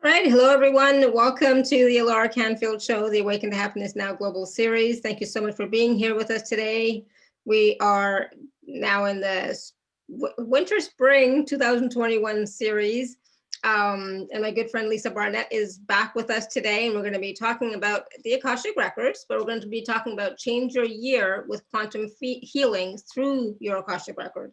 Right. Hello, everyone. Welcome to the Laura Canfield Show, the Awaken to Happiness Now Global Series. Thank you so much for being here with us today. We are now in the winter spring 2021 series. And my good friend Lisa Barnett is back with us today. And we're going to be talking about the Akashic Records, but we're going to be talking about change your year with quantum healing through your Akashic Record.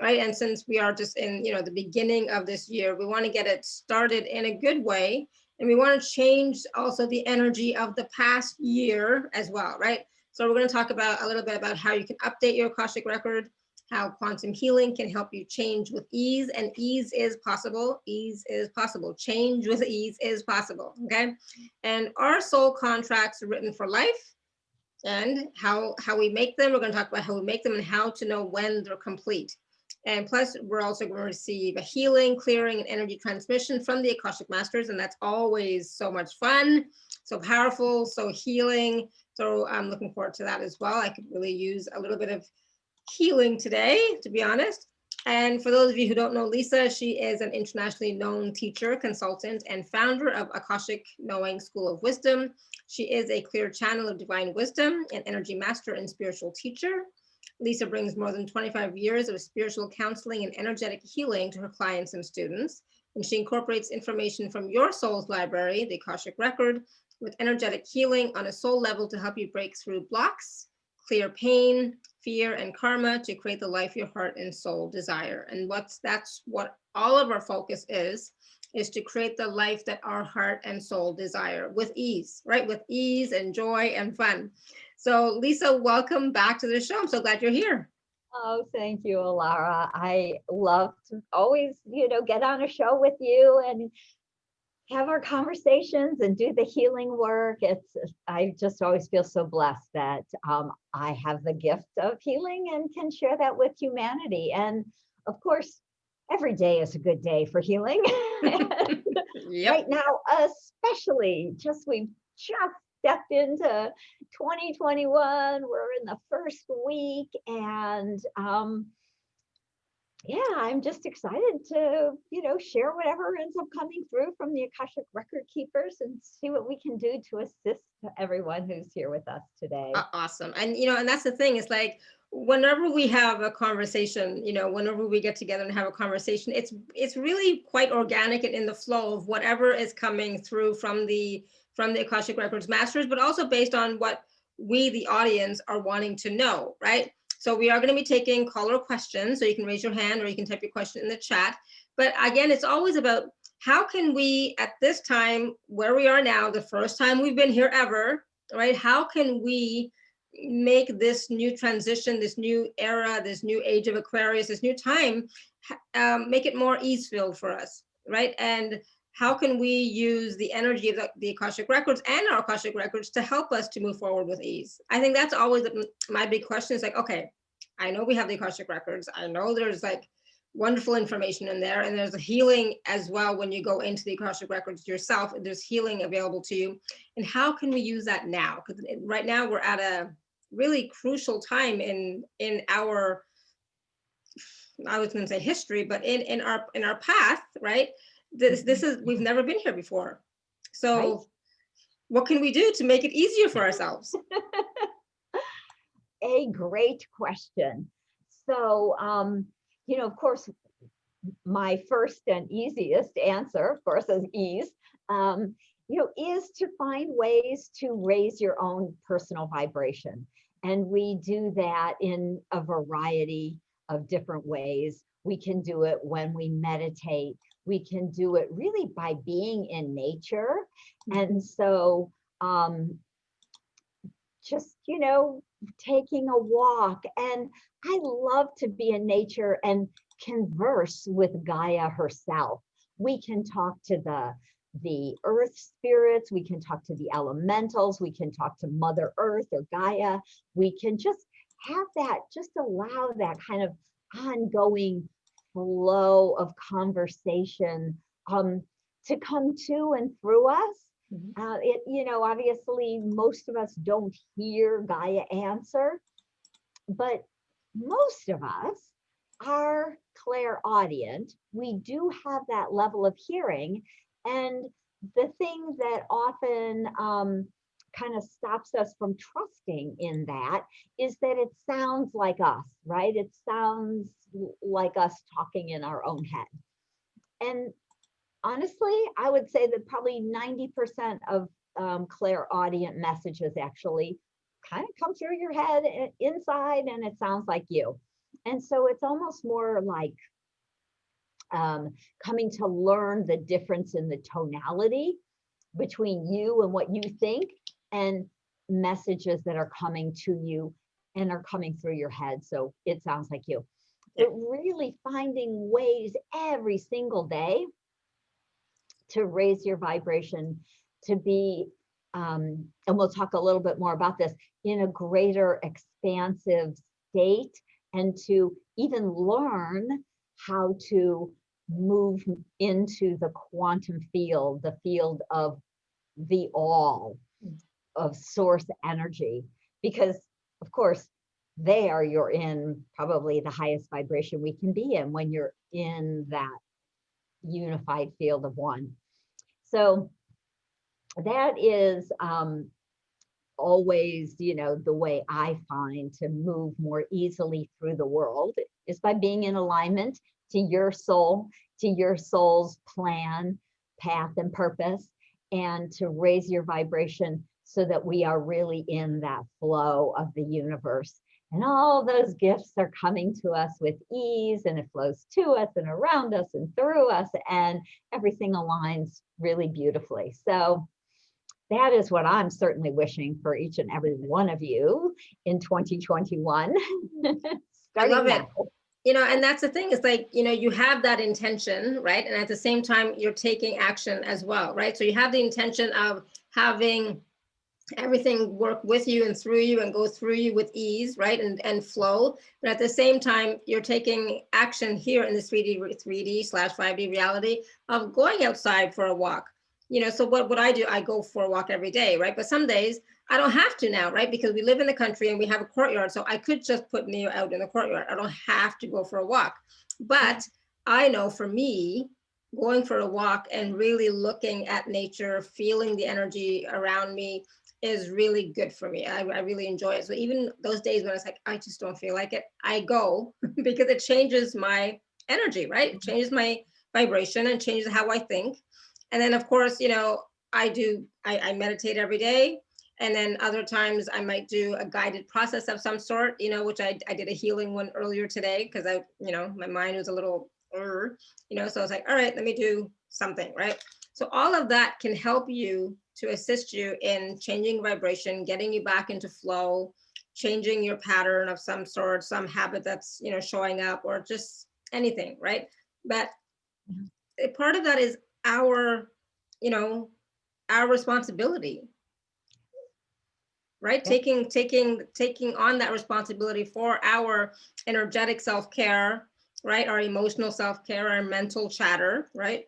Right. And since we are just in, the beginning of this year, we want to get it started in a good way. And we want to change also the energy of the past year as well. Right. So we're going to talk about a little bit about how you can update your Akashic Record, how quantum healing can help you change with ease, and ease is possible. Ease is possible. Change with ease is possible. Okay. And our soul contracts are written for life. And how we make them. We're going to talk about how we make them and how to know when they're complete. And plus, we're also going to receive a healing, clearing, and energy transmission from the Akashic Masters. And that's always so much fun, so powerful, so healing. So I'm looking forward to that as well. I could really use a little bit of healing today, to be honest. And for those of you who don't know Lisa, she is an internationally known teacher, consultant, and founder of Akashic Knowing School of Wisdom. She is a clear channel of divine wisdom, an energy master and spiritual teacher. Lisa brings more than 25 years of spiritual counseling and energetic healing to her clients and students. And she incorporates information from your soul's library, the Akashic Record, with energetic healing on a soul level to help you break through blocks, clear pain, fear, and karma to create the life your heart and soul desire. And that's what all of our focus is to create the life that our heart and soul desire with ease, right? With ease and joy and fun. So Lisa, welcome back to the show. I'm so glad you're here. Oh, thank you, Alara. I love to always, get on a show with you and have our conversations and do the healing work. I just always feel so blessed that I have the gift of healing and can share that with humanity. And of course, every day is a good day for healing. Yep. Right now, especially we've just stepped into 2021. We're in the first week, and I'm just excited to, share whatever ends up coming through from the Akashic Record Keepers and see what we can do to assist everyone who's here with us today. Awesome. And, and that's the thing. It's like, whenever we have a conversation, whenever we get together and have a conversation, it's really quite organic and in the flow of whatever is coming through from the Akashic Records Masters, but also based on what we, the audience, are wanting to know, right? So we are going to be taking caller questions. So you can raise your hand or you can type your question in the chat. But again, it's always about how can we, at this time, where we are now, the first time we've been here ever, right? How can we make this new transition, this new era, this new age of Aquarius, this new time, make it more ease-filled for us, right? And how can we use the energy of the Akashic Records and our Akashic Records to help us to move forward with ease? I think that's always my big question is like, okay, I know we have the Akashic Records. I know there's like wonderful information in there, and there's a healing as well when you go into the Akashic Records yourself. There's healing available to you. And how can we use that now? Because right now we're at a really crucial time in our, I was going to say history, but in our path, right? This is, we've never been here before. So right. What can we do to make it easier for ourselves? A great question. So, of course, my first and easiest answer, of course, is ease, is to find ways to raise your own personal vibration. And we do that in a variety of different ways. We can do it when we meditate. We can do it really by being in nature. And so just, taking a walk. And I love to be in nature and converse with Gaia herself. We can talk to the earth spirits. We can talk to the elementals. We can talk to Mother Earth or Gaia. We can just have that, just allow that kind of ongoing flow of conversation to come to and through us. Obviously most of us don't hear Gaia answer, but most of us are clairaudient. We do have that level of hearing, and the thing that often kind of stops us from trusting in that is that it sounds like us, right? It sounds like us talking in our own head. And honestly, I would say that probably 90% of clairaudient messages actually kind of come through your head inside, and it sounds like you. And so it's almost more like coming to learn the difference in the tonality between you and what you think, and messages that are coming to you and are coming through your head. So it sounds like you. But really finding ways every single day to raise your vibration, to be, and we'll talk a little bit more about this, in a greater expansive state, and to even learn how to move into the quantum field, the field of the all, of source energy. Because, of course, there you're in probably the highest vibration we can be in, when you're in that unified field of one. So that is always, the way I find to move more easily through the world, is by being in alignment to your soul, to your soul's plan, path, and purpose, and to raise your vibration so that we are really in that flow of the universe. And all those gifts are coming to us with ease, and it flows to us and around us and through us, and everything aligns really beautifully. So that is what I'm certainly wishing for each and every one of you in 2021. I love it. Now. And that's the thing, is like, you have that intention, right? And at the same time, you're taking action as well, right? So you have the intention of having everything work with you and through you and go through you with ease, right? And flow. But at the same time, you're taking action here in the 3D/5D reality of going outside for a walk. So what I do, I go for a walk every day, right? But some days I don't have to now, right? Because we live in the country and we have a courtyard. So I could just put Neo out in the courtyard. I don't have to go for a walk. But I know for me, going for a walk and really looking at nature, feeling the energy around me is really good for me. I really enjoy it. So even those days when it's like, I just don't feel like it, I go because it changes my energy, right? It changes my vibration and changes how I think. And then of course, I meditate every day. And then other times I might do a guided process of some sort, which I did a healing one earlier today because my mind was a little, so I was like, all right, let me do something, right? So all of that can help you to assist you in changing vibration, getting you back into flow, changing your pattern of some sort, some habit that's, showing up, or just anything, right? But part of that is our responsibility, right? Yeah. Taking on that responsibility for our energetic self-care, right? Our emotional self-care, our mental chatter, right?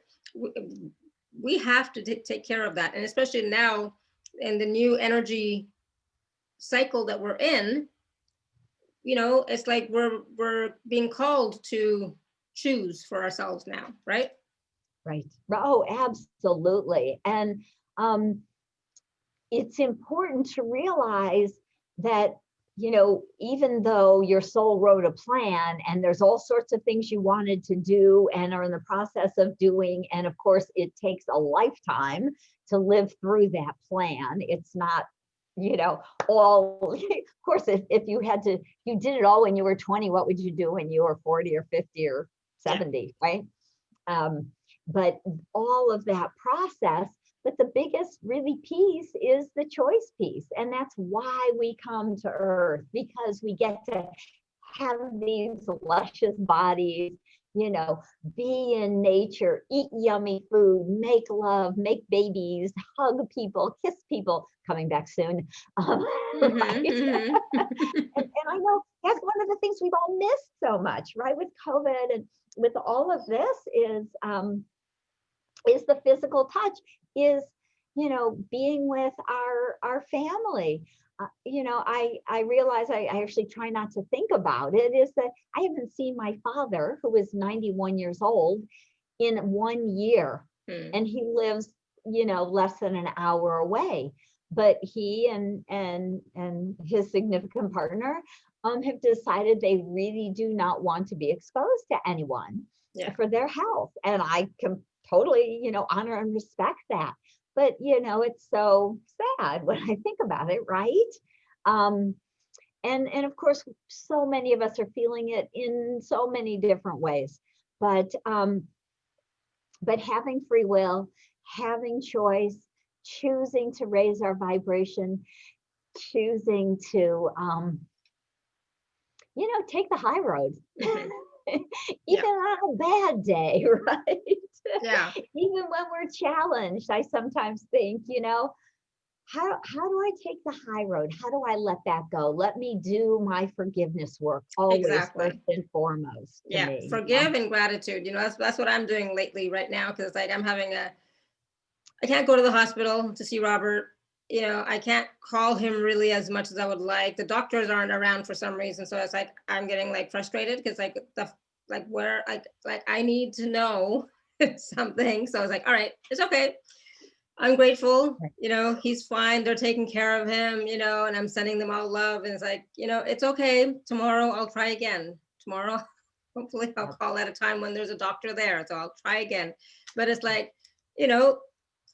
We have to take care of that. And especially now in the new energy cycle that we're in, it's like we're being called to choose for ourselves now, right? Right. Oh, absolutely. And it's important to realize that, even though your soul wrote a plan and there's all sorts of things you wanted to do and are in the process of doing, and of course it takes a lifetime to live through that plan. It's not, all, of course, if you did it all when you were 20, what would you do when you were 40 or 50 or 70, right? But all of that process, but the biggest really piece is the choice piece. And that's why we come to Earth, because we get to have these luscious bodies, be in nature, eat yummy food, make love, make babies, hug people, kiss people, coming back soon. Right? And I know that's one of the things we've all missed so much, right? With COVID and with all of this is the physical touch, is, being with our family. I realize I actually try not to think about it, is that I haven't seen my father, who is 91 years old, in 1 year. And he lives less than an hour away. But he and his significant partner have decided they really do not want to be exposed to anyone for their health. And I can totally, honor and respect that. But, it's so sad when I think about it, right? And of course, so many of us are feeling it in so many different ways. But having free will, having choice, choosing to raise our vibration, choosing to, take the high road, even on a bad day, right? Yeah. Even when we're challenged, I sometimes think, how do I take the high road? How do I let that go? Let me do my forgiveness work always first and foremost to me. Forgive and gratitude. That's what I'm doing lately right now, because like I can't go to the hospital to see Robert. I can't call him really as much as I would like. The doctors aren't around for some reason, so it's like I'm getting like frustrated because I need to know something. So I was like, all right, it's okay. I'm grateful. He's fine. They're taking care of him. And I'm sending them all love. And it's like, it's okay. Tomorrow I'll try again. Tomorrow, hopefully I'll call at a time when there's a doctor there. So I'll try again. But it's like,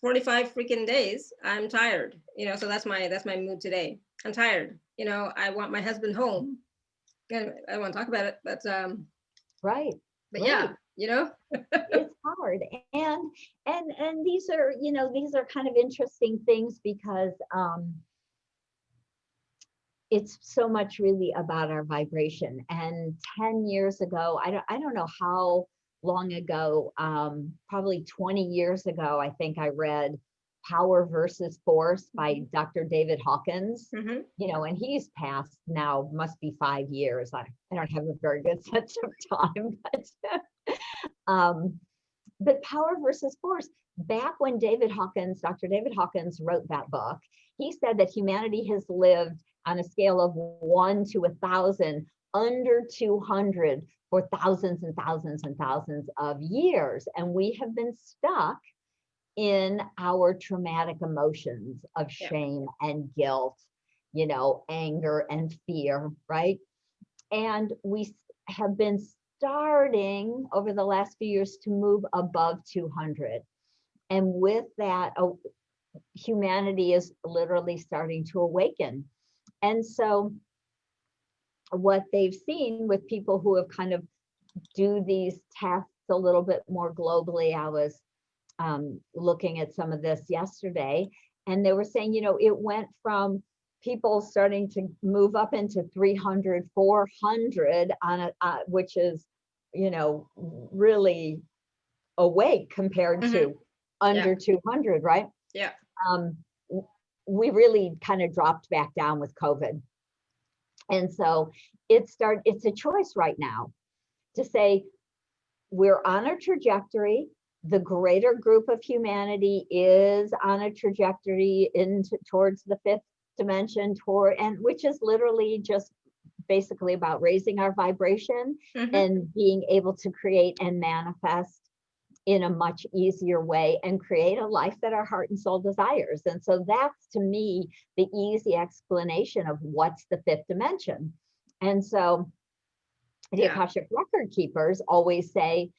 45 freaking days. I'm tired. So that's my mood today. I'm tired. I want my husband home. Anyway, I don't want to talk about it, but right. But yeah, it's hard. And these are kind of interesting things because it's so much really about our vibration. And 10 years ago, I don't know how long ago, probably 20 years ago, I think I read Power versus Force by Dr. David Hawkins, and he's passed now, must be 5 years. I don't have a very good sense of time, but Power versus Force, back when Dr. David Hawkins wrote that book, he said that humanity has lived on a scale of 1 to 1,000, under 200 for thousands and thousands and thousands of years. And we have been stuck in our traumatic emotions of shame and guilt, anger and fear, right? And we have been starting over the last few years to move above 200. And with that, humanity is literally starting to awaken. And so what they've seen with people who have kind of do these tests a little bit more globally, I was looking at some of this yesterday, and they were saying, it went from people starting to move up into 300, 400 on which is, really awake compared to under 200, right? Yeah. We really kind of dropped back down with COVID. And so it's a choice right now to say, we're on a trajectory. The greater group of humanity is on a trajectory towards the fifth dimension, which is literally just basically about raising our vibration and being able to create and manifest in a much easier way and create a life that our heart and soul desires. And so that's, to me, the easy explanation of what's the fifth dimension. And so the Akashic Record keepers always say,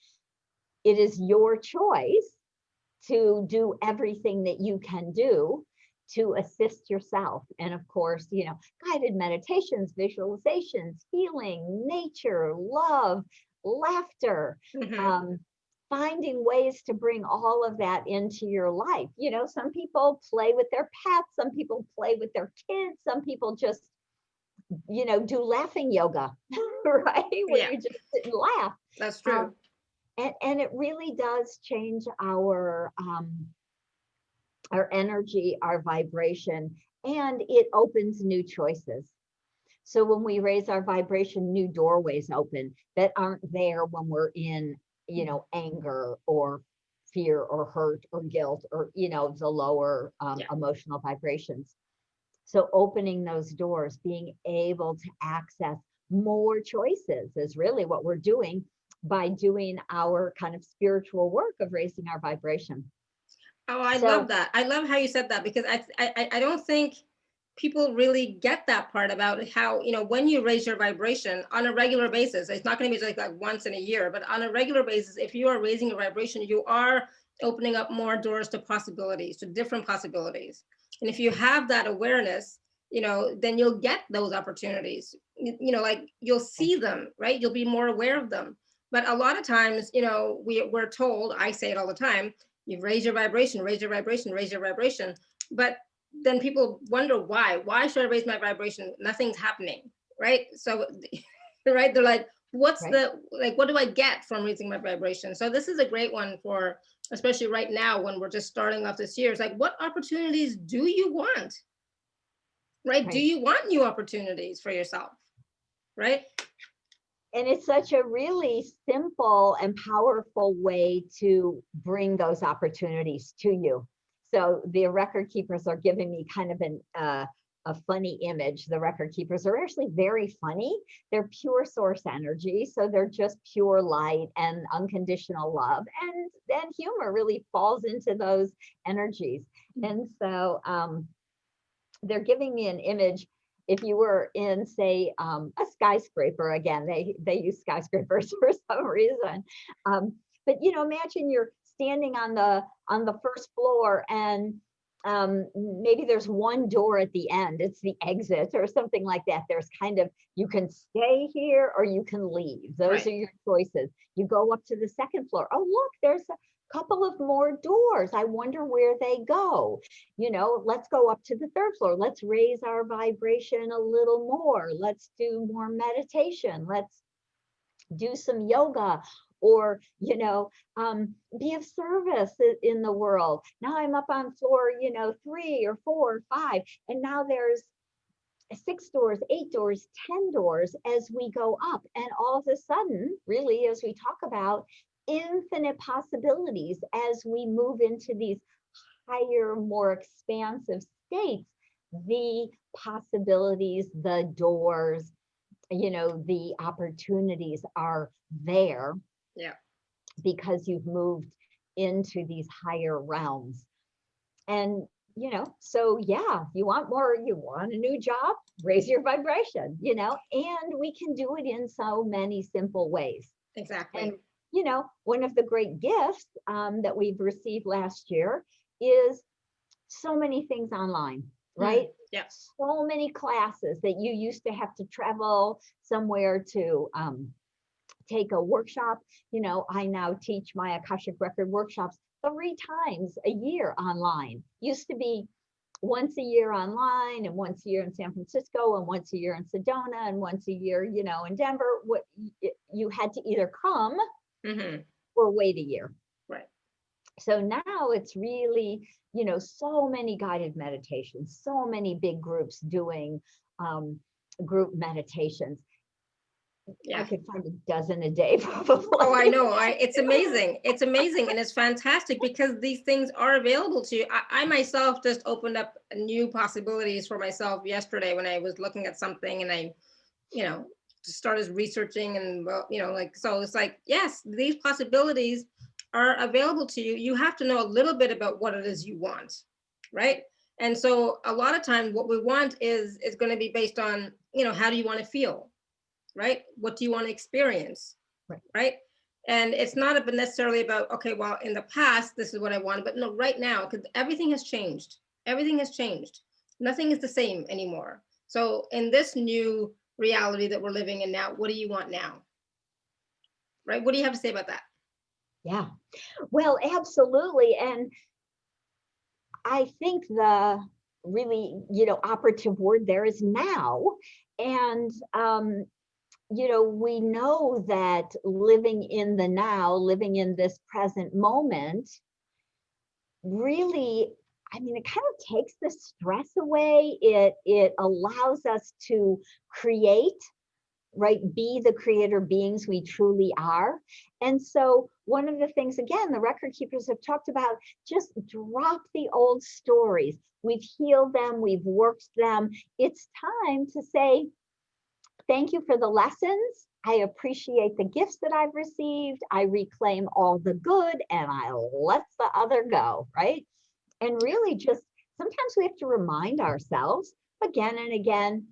it is your choice to do everything that you can do to assist yourself. And of course, guided meditations, visualizations, healing, nature, love, laughter, finding ways to bring all of that into your life. Some people play with their pets, some people play with their kids, some people just, do laughing yoga, right? Where you just sit and laugh. That's true. And it really does change our energy, our vibration, and it opens new choices. So when we raise our vibration, new doorways open that aren't there when we're in, anger or fear or hurt or guilt or, the lower emotional vibrations. So opening those doors, being able to access more choices is really what we're doing by doing our kind of spiritual work of raising our vibration. Oh, I love So, that. I love how you said that, because I don't think people really get that part about how, when you raise your vibration on a regular basis, it's not going to be like once in a year, but on a regular basis, if you are raising your vibration, you are opening up more doors to possibilities, to different possibilities. And if you have that awareness, then you'll get those opportunities. Like you'll see them, right? You'll be more aware of them. But a lot of times, we're told, I say it all the time, you raise your vibration, raise your vibration, raise your vibration. But then people wonder why. Why should I raise my vibration? Nothing's happening, right? So, right? They're like, what's right. what do I get from raising my vibration? So this is a great one for, especially right now when we're just starting off this year. It's like, what opportunities do you want? Right? Do Right. you want new opportunities for yourself? Right? And it's such a really simple and powerful way to bring those opportunities to you. So the record keepers are giving me kind of a funny image. The record keepers are actually very funny. They're pure source energy. So they're just pure light and unconditional love. And then humor really falls into those energies. And so they're giving me an image. If you were in, say, a skyscraper, again, they use skyscrapers for some reason. But imagine you're standing on the first floor, and maybe there's one door at the end. It's the exit or something like that. There's kind of, you can stay here or you can leave. Those Right. are your choices. You go up to the second floor. Oh, look, there's a couple of more doors. I wonder where they go. Let's go up to the third floor. Let's raise our vibration a little more. Let's do more meditation. Let's do some yoga, or be of service in the world. Now I'm up on floor 3 or 4 or 5, and now there's 6 doors, 8 doors, 10 doors as we go up. And all of a sudden, really, as we talk about infinite possibilities as we move into these higher, more expansive states, the possibilities, the doors, the opportunities are there. Yeah. Because you've moved into these higher realms. And so yeah, you want more, you want a new job, raise your vibration, and we can do it in so many simple ways. Exactly. And one of the great gifts that we've received last year is so many things online, right? Yes. So many classes that you used to have to travel somewhere to take a workshop. I now teach my Akashic Record workshops 3 times a year online. Used to be once a year online, and once a year in San Francisco, and once a year in Sedona, and once a year, in Denver. What you had to either come or wait a year. Right. So now it's really, so many guided meditations, so many big groups doing group meditations. Yeah. I could find a dozen a day probably. Oh, I know. It's amazing. It's amazing. And it's fantastic because these things are available to you. I myself just opened up new possibilities for myself yesterday when I was looking at something, and I, started researching, and so it's like, yes, these possibilities are available to you. You have to know a little bit about what it is you want. Right. And so a lot of times what we want is going to be based on, how do you want to feel? Right? What do you want to experience? Right? And it's not necessarily about, okay, well, in the past, this is what I wanted, but no, right now, because everything has changed. Everything has changed. Nothing is the same anymore. So in this new reality that we're living in now, what do you want now? Right? What do you have to say about that? Yeah, well, absolutely. And I think the really, operative word there is now. And we know that living in the now, living in this present moment, really, it kind of takes the stress away. It allows us to create, right? Be the creator beings we truly are. And so one of the things, again, the record keepers have talked about, just drop the old stories. We've healed them, we've worked them. It's time to say, thank you for the lessons. I appreciate the gifts that I've received. I reclaim all the good and I let the other go, right? And really just sometimes we have to remind ourselves again and again,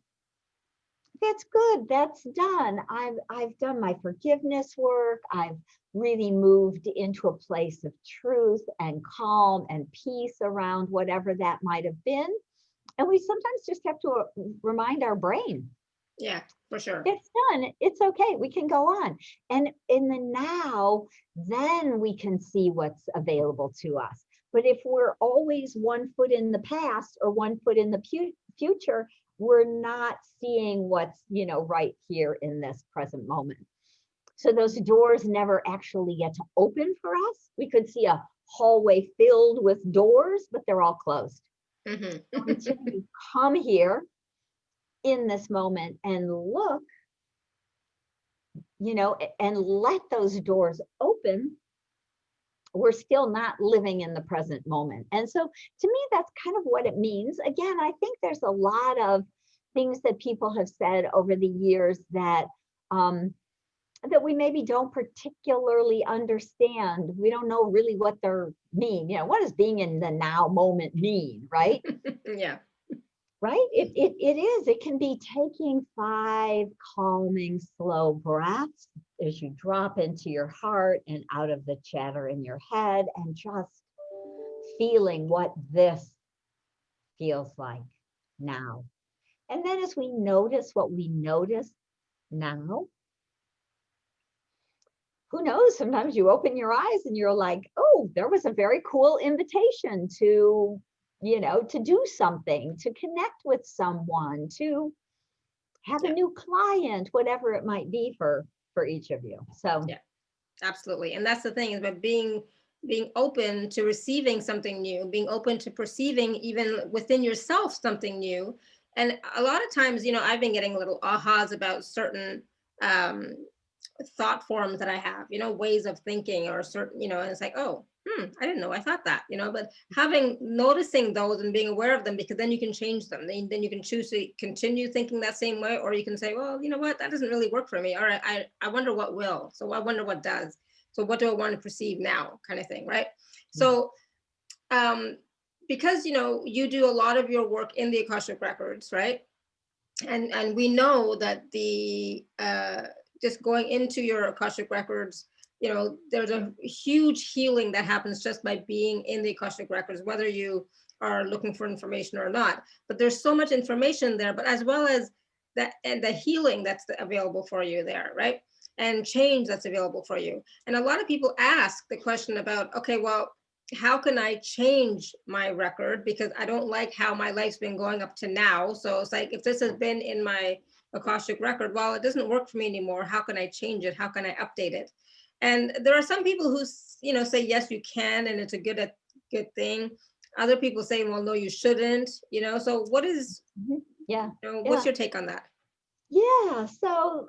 that's good, that's done. I've done my forgiveness work. I've really moved into a place of truth and calm and peace around whatever that might have been. And we sometimes just have to remind our brain, Yeah, for sure. it's done, it's okay, we can go on. And in the now, then we can see what's available to us. But if we're always one foot in the past or one foot in the future, we're not seeing what's, right here in this present moment. So those doors never actually get to open for us. We could see a hallway filled with doors, but they're all closed. Until you come here in this moment and look, and let those doors open, we're still not living in the present moment. And so to me, that's kind of what it means. Again, I think there's a lot of things that people have said over the years that that we maybe don't particularly understand. We don't know really what they mean. What does being in the now moment mean, right? Yeah. Right? It is. It can be taking 5 calming, slow breaths as you drop into your heart and out of the chatter in your head, and just feeling what this feels like now. And then as we notice what we notice now, who knows? Sometimes you open your eyes and you're like, oh, there was a very cool invitation to do something, to connect with someone, to have a new client, whatever it might be for each of you. So yeah, absolutely. And that's the thing, is about being open to receiving something new, being open to perceiving even within yourself something new. And a lot of times, I've been getting little ahas about certain thought forms that I have, ways of thinking, or certain, and it's like, oh, I didn't know I thought that, but noticing those and being aware of them, because then you can change them. Then you can choose to continue thinking that same way, or you can say, well, you know what, that doesn't really work for me. All right, I wonder what will. So I wonder what does. So what do I want to perceive now, kind of thing, right? So because you do a lot of your work in the Akashic Records, right? And we know that the just going into your Akashic Records, there's a huge healing that happens just by being in the Akashic Records, whether you are looking for information or not. But there's so much information there, but as well as that, and the healing that's available for you there, right? And change that's available for you. And a lot of people ask the question about, okay, well, how can I change my record? Because I don't like how my life's been going up to now. So it's like, if this has been in my Akashic Record, well, it doesn't work for me anymore. How can I change it? How can I update it? And there are some people who, say, yes, you can, and it's a good thing. Other people say, well, no, you shouldn't, so what is, what's your take on that? Yeah, so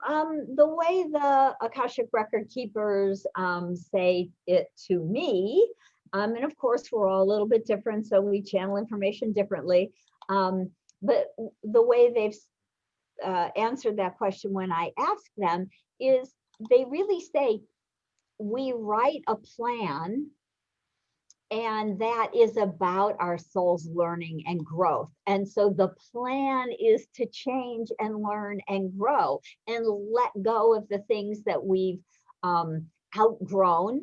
the way the Akashic Record keepers say it to me, and of course we're all a little bit different, so we channel information differently, but the way they've answered that question when I ask them is they really say, we write a plan, and that is about our soul's learning and growth. And so the plan is to change and learn and grow and let go of the things that we've outgrown,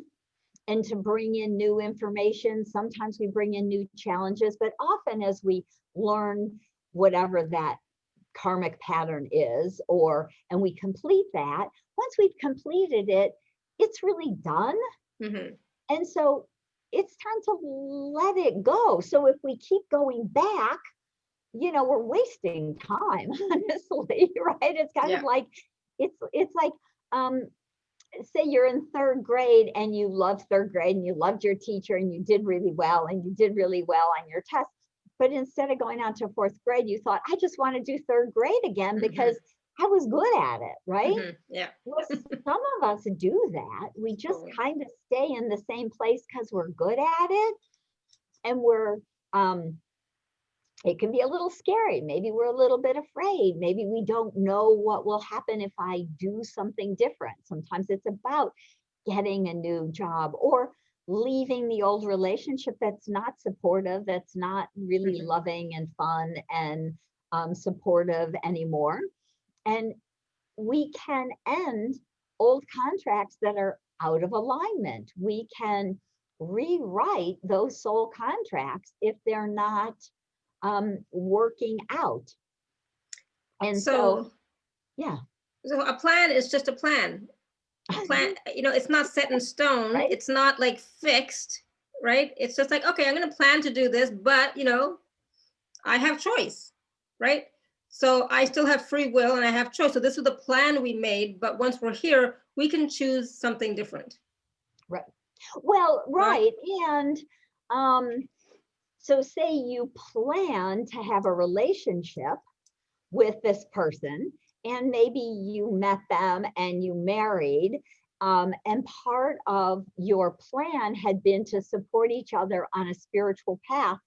and to bring in new information. Sometimes we bring in new challenges, but often as we learn whatever that karmic pattern is, and we complete that, once we've completed it, it's really done. And so it's time to let it go. So if we keep going back, we're wasting time, honestly, right? It's kind of like, it's like, say you're in 3rd grade and you love 3rd grade and you loved your teacher and you did really well and you did really well on your test. But instead of going on to 4th grade, you thought, I just want to do 3rd grade again because I was good at it, right? Yeah. Well, some of us do that. We just kind of stay in the same place because we're good at it, and we're it can be a little scary. Maybe we're a little bit afraid. Maybe we don't know what will happen if I do something different. Sometimes it's about getting a new job or leaving the old relationship that's not supportive, that's not really Mhm. loving and fun and supportive anymore. And we can end old contracts that are out of alignment. We can rewrite those soul contracts if they're not working out. And so, So, yeah, so a plan is just a plan. A plan, it's not set in stone. right? It's not like fixed, right? It's just like, okay, I'm going to plan to do this, but I have choice, right? So I still have free will and I have choice. So this was the plan we made, but once we're here, we can choose something different, Right. Well, right? right. And so say you plan to have a relationship with this person, and maybe you met them and you married. And part of your plan had been to support each other on a spiritual path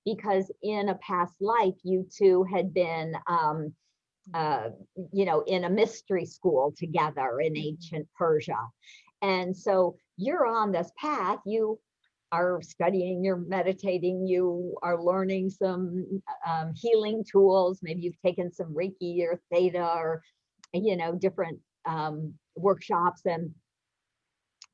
because in a past life, you two had been, uh, in a mystery school together in ancient Persia. And so you're on this path. You are studying, you're meditating, you are learning some healing tools. Maybe you've taken some Reiki or Theta or, different workshops.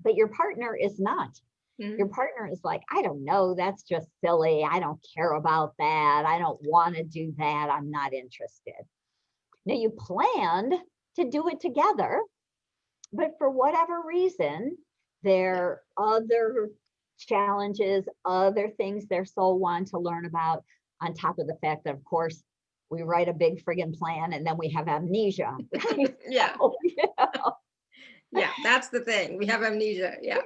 But your partner is not. Your Mhm. partner is like, I don't know, that's just silly. I don't care about that. I don't want to do that. I'm not interested. Now you planned to do it together, but for whatever reason, Yeah. there are other challenges, other things their soul wanted to learn about, on top of the fact that, of course, we write a big friggin' plan and then we have amnesia. Right? Yeah. So, Yeah. That's the thing. We have amnesia. Yeah.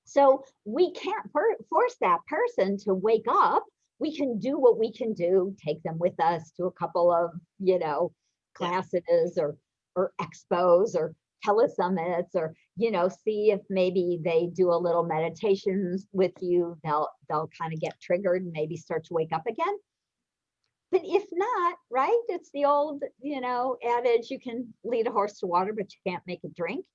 so we can't force that person to wake up. We can do what we can do, take them with us to a couple of, Yeah. classes or expos or telesummits, or, see if maybe they do a little meditations with you. They'll kind of get triggered and maybe start to wake up again. But if not, right, it's the old, adage, you can lead a horse to water, but you can't make it drink.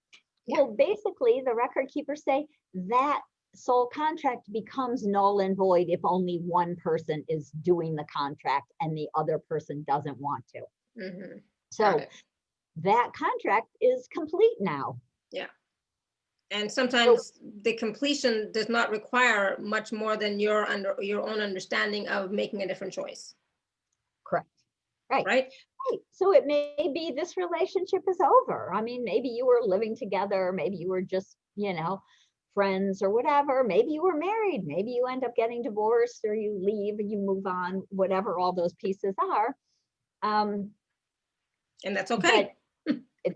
Yeah. Well, basically, the record keepers say that soul contract becomes null and void if only one person is doing the contract and the other person doesn't want to. Hmm. Got So it. that contract is complete now. Yeah. And So, sometimes the completion does not require much more than your own understanding of making a different choice, correct. Right. right? Right. So it may be this relationship is over. I mean, maybe you were living together, maybe you were just, friends or whatever. Maybe you were married, maybe you end up getting divorced or you leave or you move on, whatever all those pieces are. Um, And that's but okay.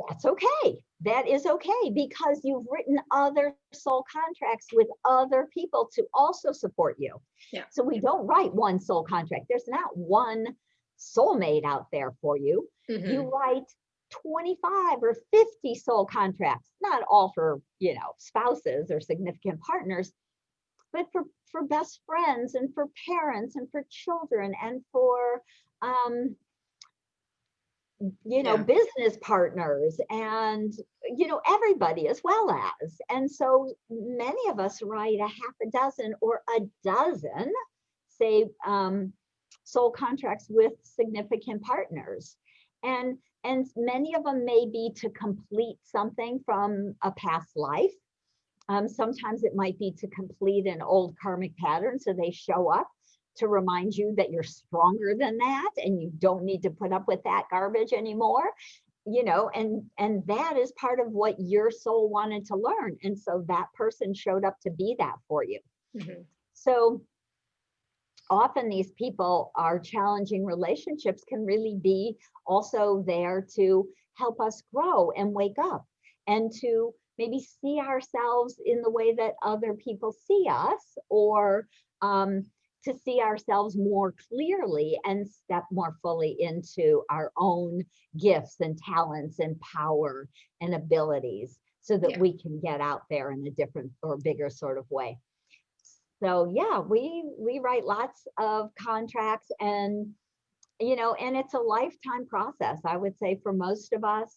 that's okay. That is okay because you've written other soul contracts with other people to also support you. Yeah. So we don't write one soul contract. There's not one soulmate out there for you. Hmm. You write 25 or 50 soul contracts, not all for, spouses or significant partners, but for best friends and for parents and for children and for Yeah. business partners and, everybody as well as. And so many of us write a half a dozen or a dozen, say, soul contracts with significant partners. And many of them may be to complete something from a past life. Sometimes it might be to complete an old karmic pattern. So they show up to remind you that you're stronger than that and you don't need to put up with that garbage anymore. And that is part of what your soul wanted to learn. And so that person showed up to be that for you. Hmm. So often these people, our challenging relationships can really be also there to help us grow and wake up and to maybe see ourselves in the way that other people see us, or to see ourselves more clearly and step more fully into our own gifts and talents and power and abilities so that Yeah. we can get out there in a different or bigger sort of way. So yeah, we write lots of contracts, and and it's a lifetime process. I would say for most of us,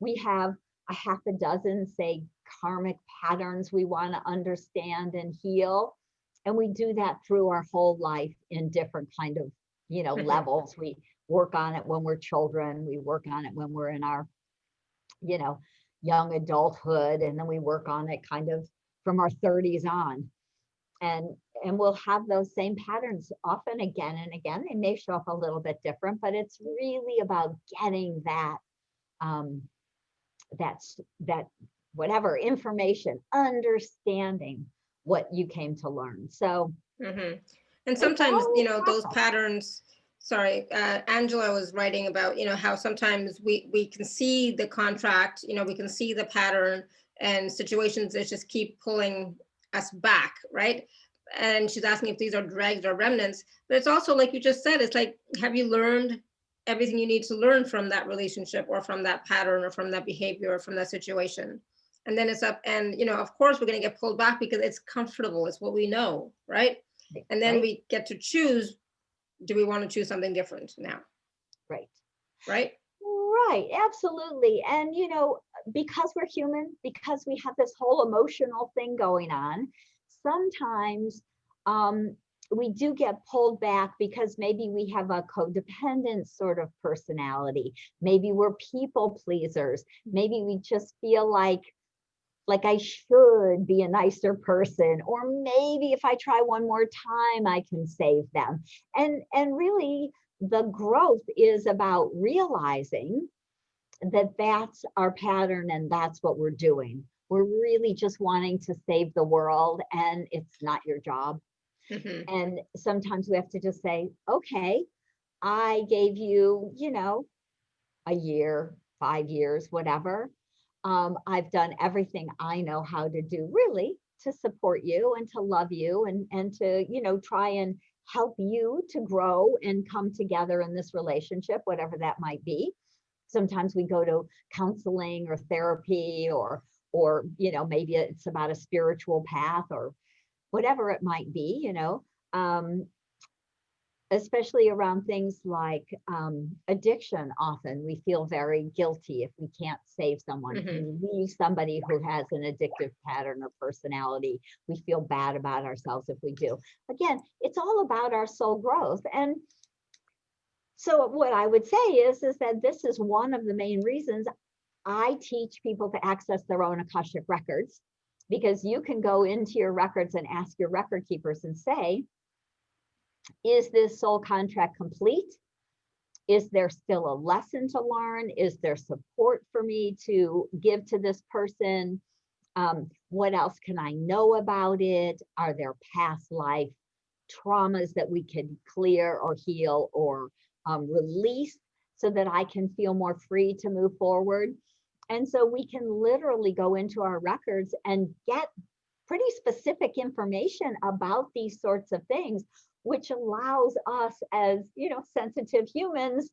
we have a half a dozen, say, karmic patterns we want to understand and heal. And we do that through our whole life in different kind of, levels. We work on it when we're children, we work on it when we're in our, you know, young adulthood, and then we work on it kind of from our 30s on. And we'll have those same patterns often again and again. They may show up a little bit different, but it's really about getting that that whatever information, understanding what you came to learn. So and sometimes those patterns, sorry, Angela was writing about how sometimes we can see the contract, we can see the pattern, and situations that just keep pulling us back, right? And she's asking if these are dregs or remnants. But it's also like you just said, it's like, have you learned everything you need to learn from that relationship, or from that pattern, or from that behavior, or from that situation? And then it's up, and of course we're going to get pulled back because it's comfortable, it's what we know, right? And then we get to choose, do we want to choose something different now? Right, absolutely. And because we're human, because we have this whole emotional thing going on, sometimes we do get pulled back because maybe we have a codependent sort of personality. Maybe we're people pleasers. Maybe we just feel like I should be a nicer person, or maybe if I try one more time, I can save them. And really, the growth is about realizing that that's our pattern and that's what we're doing. We're really just wanting to save the world, and it's not your job. And sometimes we have to just say, okay, I gave you, a year, 5 years, whatever. I've done everything I know how to do, really, to support you and to love you, and to, try and help you to grow and come together in this relationship, whatever that might be. Sometimes we go to counseling or therapy, or maybe it's about a spiritual path, or whatever it might be, especially around things like addiction. Often we feel very guilty if we can't save someone. If we leave somebody who has an addictive pattern or personality, we feel bad about ourselves if we do. Again, it's all about our soul growth. And so what I would say is that this is one of the main reasons I teach people to access their own Akashic records, because you can go into your records and ask your record keepers and say, is this soul contract complete? Is there still a lesson to learn? Is there support for me to give to this person? What else can I know about it? Are there past life traumas that we can clear or heal or release, so that I can feel more free to move forward? And so we can literally go into our records and get pretty specific information about these sorts of things, which allows us as, sensitive humans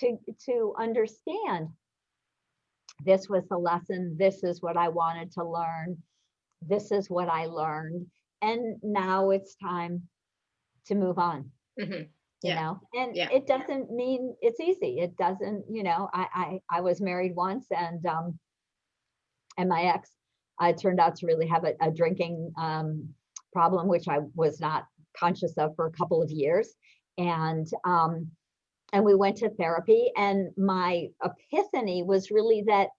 to understand, this was the lesson, this is what I wanted to learn, this is what I learned, and now it's time to move on. And it doesn't mean it's easy. It doesn't, I was married once, and my ex turned out to really have a drinking problem, which I was not conscious of for a couple of years. And we went to therapy, and my epiphany was really that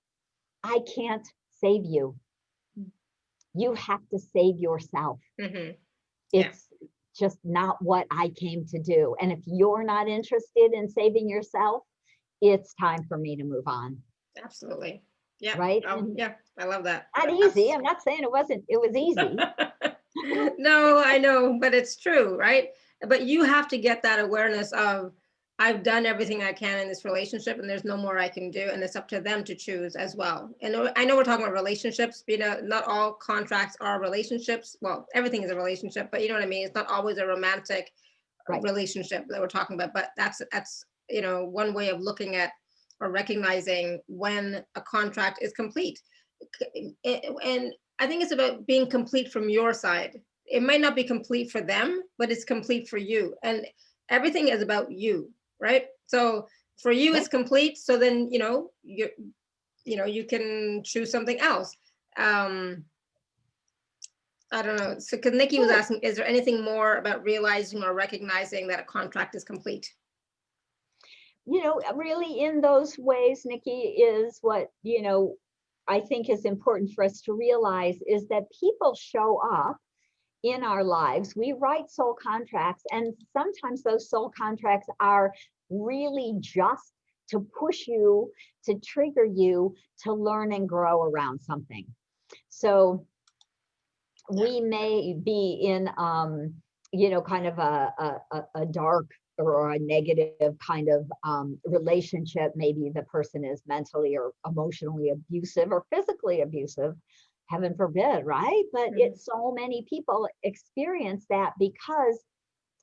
I can't save you. You have to save yourself. It's just not what I came to do. And if you're not interested in saving yourself, it's time for me to move on. Absolutely. Yeah. Right. Yeah. I love that. Not easy. I'm not saying it wasn't. It was easy. No, I know, but it's true, right? But you have to get that awareness of, I've done everything I can in this relationship, and there's no more I can do, and it's up to them to choose as well. And I know we're talking about relationships, not all contracts are relationships. Well, everything is a relationship, but you know what I mean? It's not always a romantic relationship that we're talking about, but that's one way of looking at or recognizing when a contract is complete. And I think it's about being complete from your side. it might not be complete for them, but it's complete for you. And everything is about you, right? So for you, it's complete. So then, you can choose something else. I don't know. So, because Nikki was asking, is there anything more about realizing or recognizing that a contract is complete? Really in those ways, Nikki, is what, I think is important for us to realize is that people show up in our lives. We write soul contracts, and sometimes those soul contracts are really just to push you, to trigger you to learn and grow around something. So we may be in, kind of a dark or a negative kind of relationship. Maybe the person is mentally or emotionally abusive or physically abusive, heaven forbid, right? But it's so many people experience that because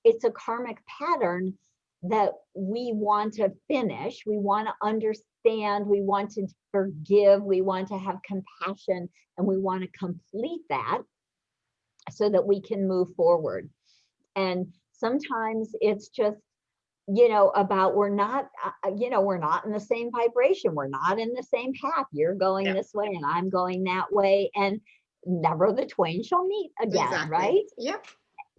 it's a karmic pattern that we want to finish, we want to understand, we want to forgive, we want to have compassion, and we want to complete that so that we can move forward. And sometimes it's just, about we're not in the same vibration, we're not in the same path. You're going this way and I'm going that way, and never the twain shall meet again. Right? Yep.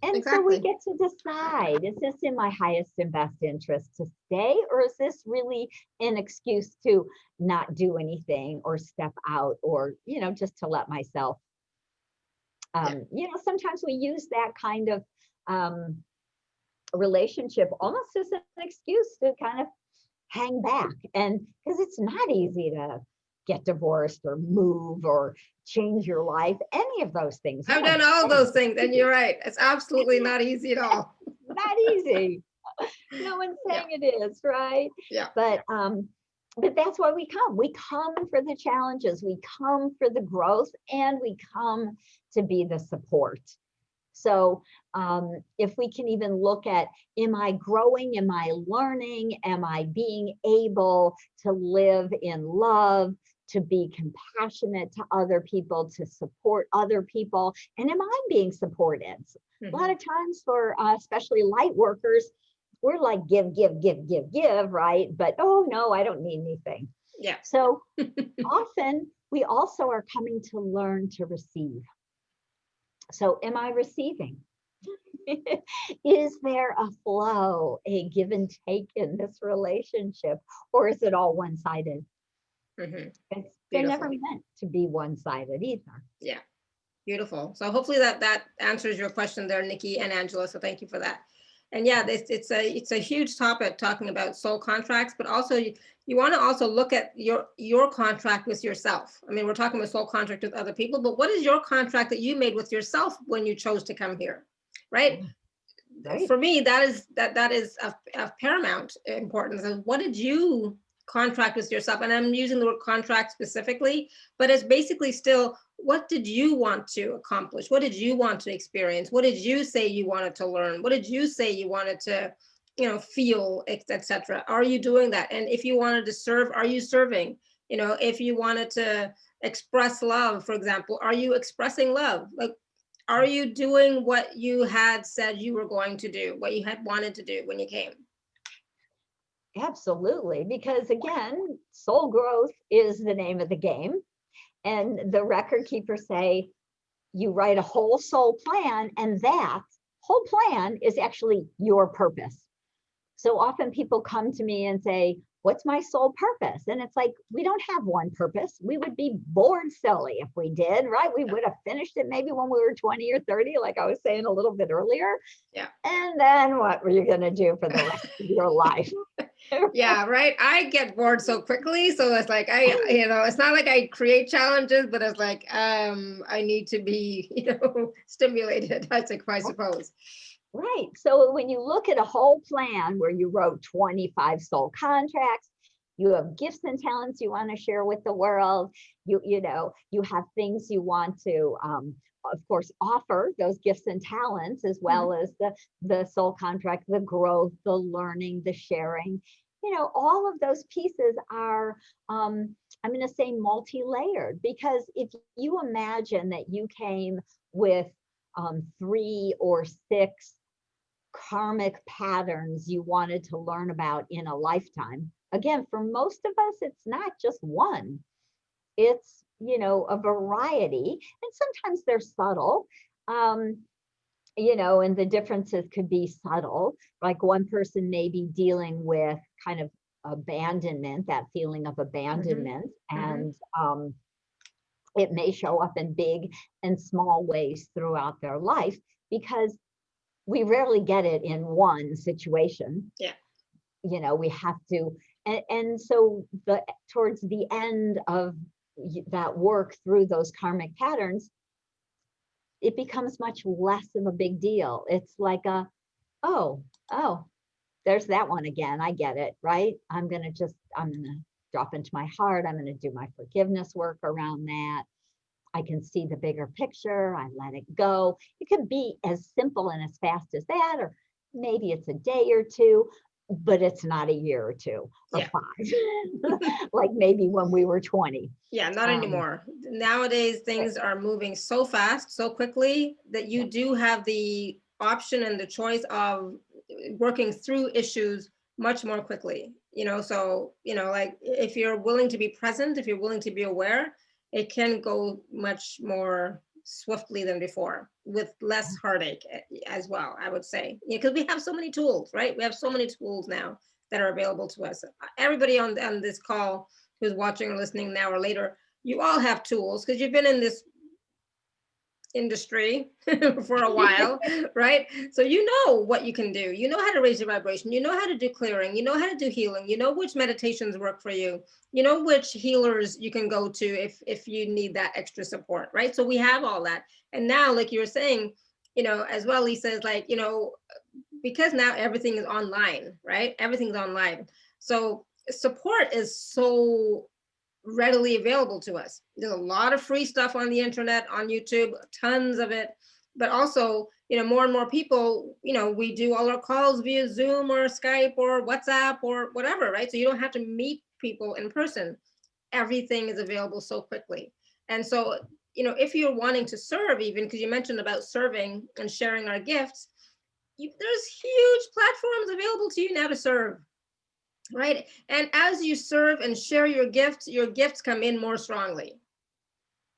And so we get to decide, is this in my highest and best interest to stay, or is this really an excuse to not do anything or step out, or just to let myself sometimes we use that kind of relationship almost as an excuse to kind of hang back, and because it's not easy to get divorced or move or change your life, any of those things. I've done all those things, and you're right, it's absolutely not easy at all. Not easy. No one's saying it is, right? Yeah. But that's why we come. We come for the challenges, we come for the growth, and we come to be the support. So if we can even look at, am I growing? Am I learning? Am I being able to live in love, to be compassionate to other people, to support other people? And am I being supported? A lot of times for especially light workers, we're like, give, right? But, oh no, I don't need anything. Yeah. So often we also are coming to learn to receive. So am I receiving? Is there a flow, a give and take in this relationship, or is it all one-sided? They're never meant to be one-sided either. Yeah, beautiful. So hopefully that answers your question there, Nikki and Angela. So thank you for that. And yeah, it's a huge topic, talking about soul contracts, but also you want to also look at your contract with yourself. I mean, we're talking about soul contract with other people, but what is your contract that you made with yourself when you chose to come here, right? For me, that is of paramount importance. And what did you contract with yourself? And I'm using the word contract specifically, but it's basically still, what did you want to accomplish? What did you want to experience? What did you say you wanted to learn? What did you say you wanted to, feel, etc.? Are you doing that? And if you wanted to serve, are you serving? If you wanted to express love, for example, are you expressing love? Like, are you doing what you had said you were going to do, what you had wanted to do when you came? Absolutely, because again, soul growth is the name of the game. And the record keepers say you write a whole soul plan, and that whole plan is actually your purpose. So often people come to me and say, what's my soul purpose? And it's like, we don't have one purpose. We would be bored silly if we did, right? We would have finished it maybe when we were 20 or 30, like I was saying a little bit earlier. Yeah. And then what were you going to do for the rest of your life? Yeah, right. I get bored so quickly. So it's like, it's not like I create challenges, but it's like, I need to be, stimulated, I suppose. Right. So when you look at a whole plan where you wrote 25 soul contracts, you have gifts and talents you want to share with the world, you have things you want to, of course, offer those gifts and talents, as well as the soul contract, the growth, the learning, the sharing. All of those pieces are, I'm going to say, multi-layered, because if you imagine that you came with 3 or 6 karmic patterns you wanted to learn about in a lifetime. Again, for most of us, it's not just one. It's, a variety, and sometimes they're subtle. And the differences could be subtle. Like one person may be dealing with kind of abandonment, that feeling of abandonment, and it may show up in big and small ways throughout their life, because we rarely get it in one situation. Yeah. We have to, and so towards the end of that work through those karmic patterns, it becomes much less of a big deal. It's like oh, there's that one again. I get it, right? I'm going to drop into my heart. I'm going to do my forgiveness work around that. I can see the bigger picture. I let it go. It can be as simple and as fast as that, or maybe it's a day or two, but it's not a year or 2 or 5, like maybe when we were 20. Yeah, not anymore. Nowadays, things are moving so fast, so quickly, that you do have the option and the choice of working through issues much more quickly. So, like if you're willing to be present, if you're willing to be aware, it can go much more swiftly than before, with less heartache as well, I would say. Because we have so many tools, right? We have so many tools now that are available to us. Everybody on this call who's watching or listening now or later, you all have tools because you've been in this industry for a while, right? So you know what you can do. You know how to raise your vibration. You know how to do clearing. You know how to do healing. You know which meditations work for you. You know which healers you can go to if you need that extra support, right? So we have all that. And now, like you were saying, as well, Lisa, is like, because now everything is online, right? Everything's online. So support is so readily available to us. There's a lot of free stuff on the internet, on YouTube, tons of it. But also, more and more people, we do all our calls via Zoom or Skype or WhatsApp or whatever, right? So you don't have to meet people in person. Everything is available so quickly. And so, if you're wanting to serve, even because you mentioned about serving and sharing our gifts, there's huge platforms available to you now to serve. Right. And as you serve and share your gifts come in more strongly.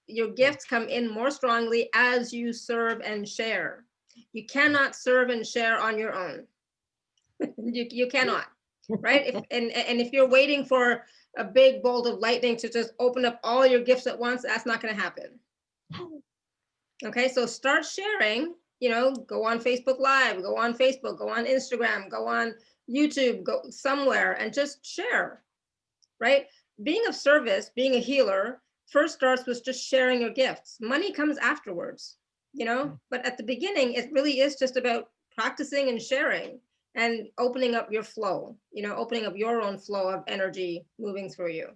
Your gifts come in more strongly as you serve and share. You cannot serve and share on your own. you cannot. Right. And if you're waiting for a big bolt of lightning to just open up all your gifts at once, that's not going to happen. Okay. So start sharing, go on Facebook Live, go on Facebook, go on Instagram, go on YouTube, go somewhere and just share, right? Being of service, being a healer, first starts with just sharing your gifts. Money comes afterwards, but at the beginning, it really is just about practicing and sharing and opening up your flow, opening up your own flow of energy moving through you.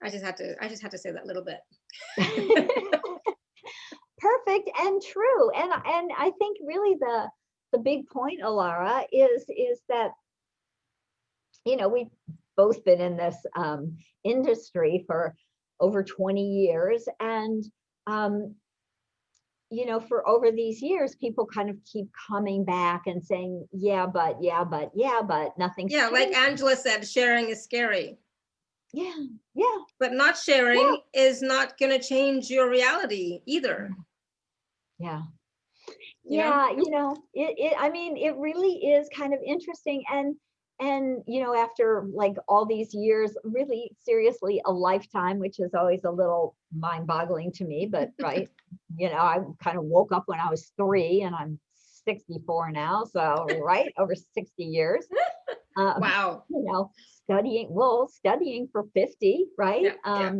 I just had to say that little bit. Perfect and true. And I think really the big point, Alara, is that we've both been in this industry for over 20 years, and for over these years, people kind of keep coming back and saying, but nothing. Yeah, like Angela said, sharing is scary. Yeah. But not sharing is not going to change your reality either. Yeah. It really is kind of interesting. And after like all these years, really seriously a lifetime, which is always a little mind-boggling to me, but right, I kind of woke up when I was 3 and I'm 64 now. So right, over 60 years. Wow. Studying for 50, right? Yeah.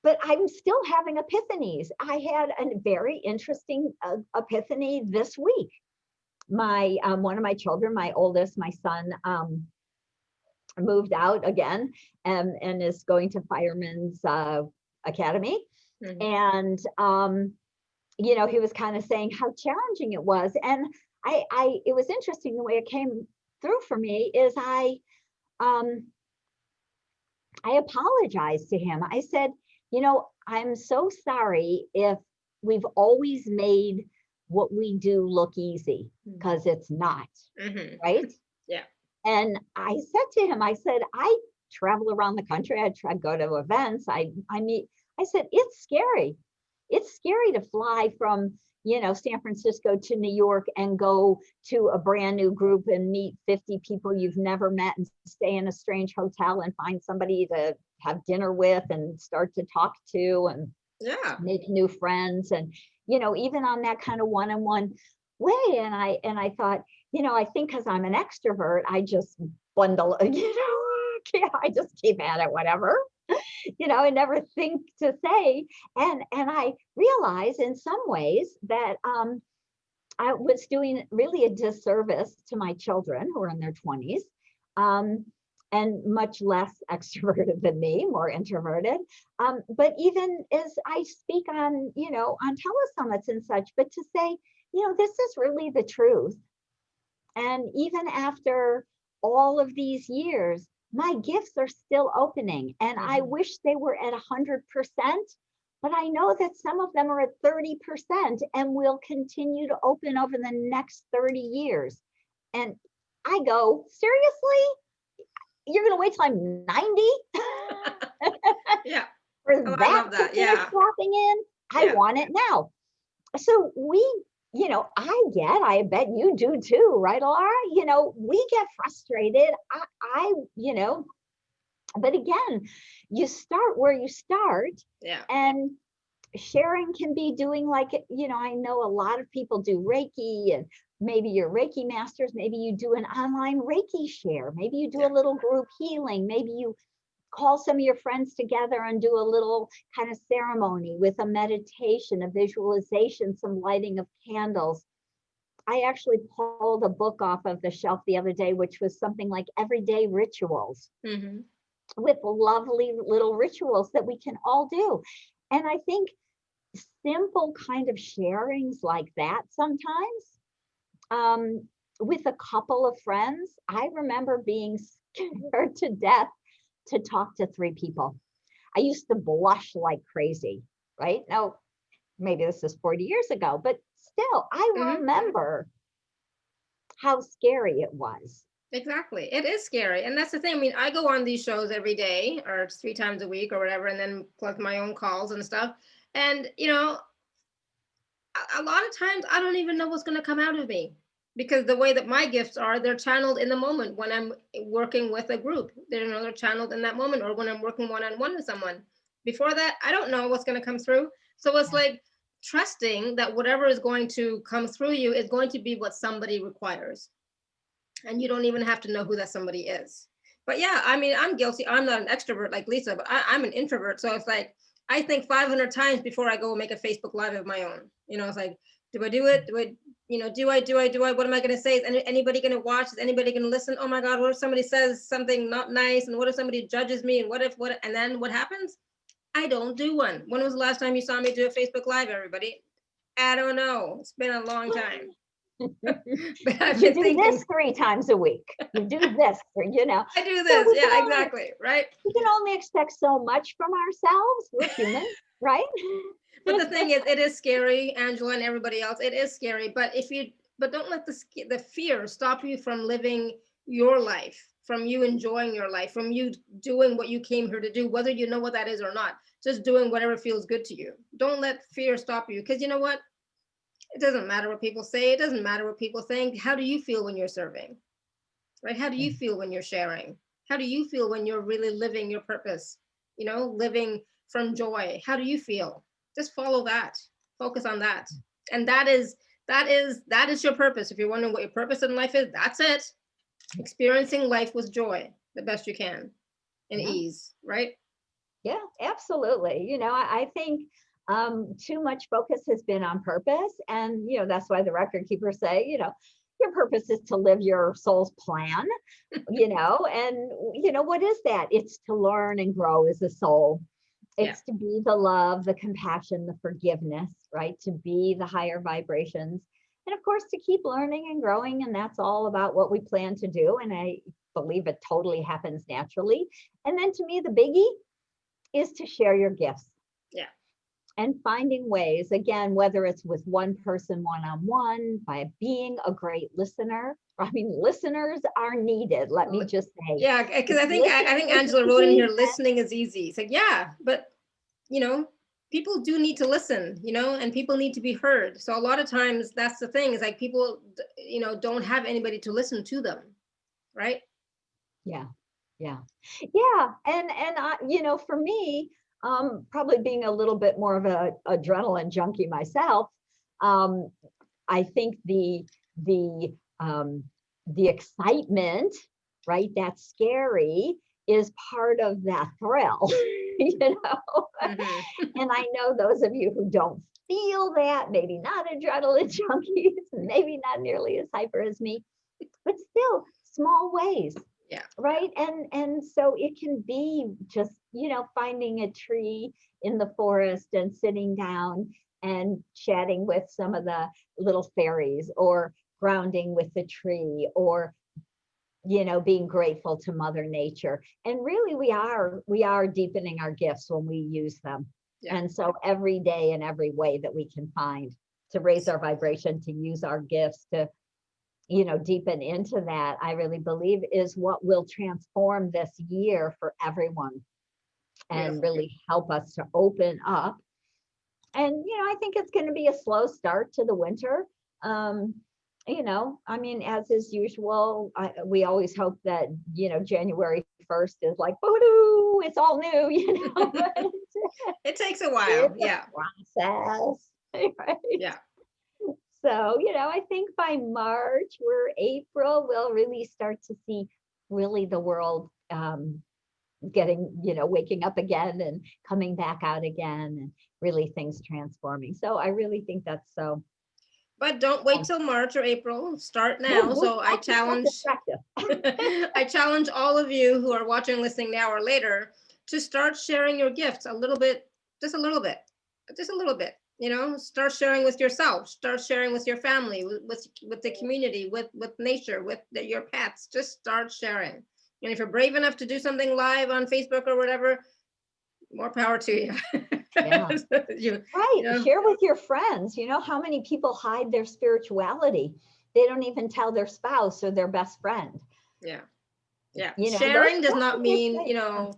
But I'm still having epiphanies. I had a very interesting epiphany this week. My one of my children, my oldest, my son, moved out again and is going to Fireman's Academy. And he was kind of saying how challenging it was. And it was interesting the way it came through for me is I apologized to him. I said, I'm so sorry if we've always made what we do look easy, because it's not, right? Yeah. And I said to him, I said, I travel around the country. I try to go to events. I meet, I said, it's scary. It's scary to fly from, San Francisco to New York and go to a brand new group and meet 50 people you've never met and stay in a strange hotel and find somebody to have dinner with and start to talk to and make new friends. And, even on that kind of one-on-one way. And I thought, I think because I'm an extrovert, I just bundle, I just keep at it, whatever. I never think to say. And I realized in some ways that I was doing really a disservice to my children who are in their 20s, and much less extroverted than me, more introverted. But even as I speak on, on telesummits and such, but to say, this is really the truth. And even after all of these years, my gifts are still opening, and I wish they were at 100%, but I know that some of them are at 30% and will continue to open over the next 30 years. And I go, seriously? You're going to wait till I'm 90? Yeah. For that yeah. Dropping in? I want it now. So we, I bet you do too, right, Laura? We get frustrated. I but again, you start where you start. Yeah. And sharing can be doing like, I know a lot of people do Reiki, and maybe you're Reiki masters, maybe you do an online Reiki share, maybe you do a little group healing, maybe you call some of your friends together and do a little kind of ceremony with a meditation, a visualization, some lighting of candles. I actually pulled a book off of the shelf the other day, which was something like Everyday Rituals, with lovely little rituals that we can all do. And I think simple kind of sharings like that sometimes, with a couple of friends. I remember being scared to death to talk to 3 people. I used to blush like crazy, right? Now, maybe this is 40 years ago, but still, I remember how scary it was. Exactly. It is scary. And that's the thing. I mean, I go on these shows every day or 3 times a week or whatever, and then plus my own calls and stuff. And, a lot of times I don't even know what's going to come out of me, because the way that my gifts are, they're channeled in the moment when I'm working with a group. They're channeled in that moment, or when I'm working one-on-one with someone. Before that, I don't know what's going to come through. So it's like trusting that whatever is going to come through you is going to be what somebody requires. And you don't even have to know who that somebody is. But yeah, I mean, I'm guilty. I'm not an extrovert like Lisa, but I'm an introvert. So it's like, I think 500 times before I go make a Facebook Live of my own. It's like, do I do it? Do I, do I, what am I going to say? Is anybody going to watch? Is anybody going to listen? Oh my God, what if somebody says something not nice? And what if somebody judges me? And and then what happens? I don't do one. When was the last time you saw me do a Facebook Live, everybody? I don't know. It's been a long time. But I've been thinking this 3 times a week. You do this, I do this. So yeah, exactly. Right. We can only expect so much from ourselves. We're human, right? But the thing is, it is scary, Angela and everybody else. It is scary. But don't let the fear stop you from living your life, from you enjoying your life, from you doing what you came here to do, whether you know what that is or not. Just doing whatever feels good to you. Don't let fear stop you, because you know what? It doesn't matter what people say. It doesn't matter what people think. How do you feel when you're serving? Right? How do you feel when you're sharing? How do you feel when you're really living your purpose? Living from joy. How do you feel? Just follow that. Focus on that. And that is your purpose. If you're wondering what your purpose in life is, that's it. Experiencing life with joy the best you can, and ease, right? Yeah, absolutely. I think too much focus has been on purpose. And, that's why the record keepers say, your purpose is to live your soul's plan, and, what is that? It's to learn and grow as a soul. It's to be the love, the compassion, the forgiveness, right? To be the higher vibrations. And of course, to keep learning and growing. And that's all about what we plan to do. And I believe it totally happens naturally. And then to me, the biggie is to share your gifts. Yeah. and finding ways, again, whether it's with one person one-on-one, by being a great listener. I mean, listeners are needed, let me just say. Yeah, because I think Listening is Angela wrote in here, easy. listening is easy. It's like, yeah, but you know, people do need to listen, you know, and people need to be heard. So a lot of times that's the thing, is like people, you know, don't have anybody to listen to them, right? Yeah, yeah, yeah. And you know, for me, probably being a little bit more of a adrenaline junkie myself, um, I think the excitement, right? That's scary, is part of that thrill, you know. Mhm. And I know those of you who don't feel that, maybe not adrenaline junkies, maybe not nearly as hyper as me, but still small ways, Yeah. right? And so it can be just, you know, finding a tree in the forest and sitting down and chatting with some of the little fairies, or grounding with the tree, or, you know, being grateful to Mother Nature. And really we are deepening our gifts when we use them. Yeah. And so every day, in every way that we can find to raise our vibration, to use our gifts, to, you know, deepen into that, I really believe is what will transform this year for everyone, and Beautiful. really help us to open up. And, you know, I think it's going to be a slow start to the winter. You know, I mean, as is usual, we always hope that, you know, January 1st is like, boo, it's all new, you know. It takes a while. It's Yeah. a process, right? Yeah. So, you know, I think by March or April, we'll really start to see really the world getting, you know, waking up again and coming back out again, and really things transforming. So I really think that's so. But don't wait till March or April. Start No, now. we'll So I challenge practice. I challenge all of you who are watching, listening now or later, to start sharing your gifts a little bit, just a little bit, just a little bit. You know, start sharing with yourself, start sharing with your family, with the community, with nature, with your pets. Just start sharing. And if you're brave enough to do something live on Facebook or whatever, more power to you. Yeah. you, Right. you know, Share with your friends. You know how many people hide their spirituality? They don't even tell their spouse or their best friend. yeah. Yeah, You know, sharing does those not can be mean, safe. you know,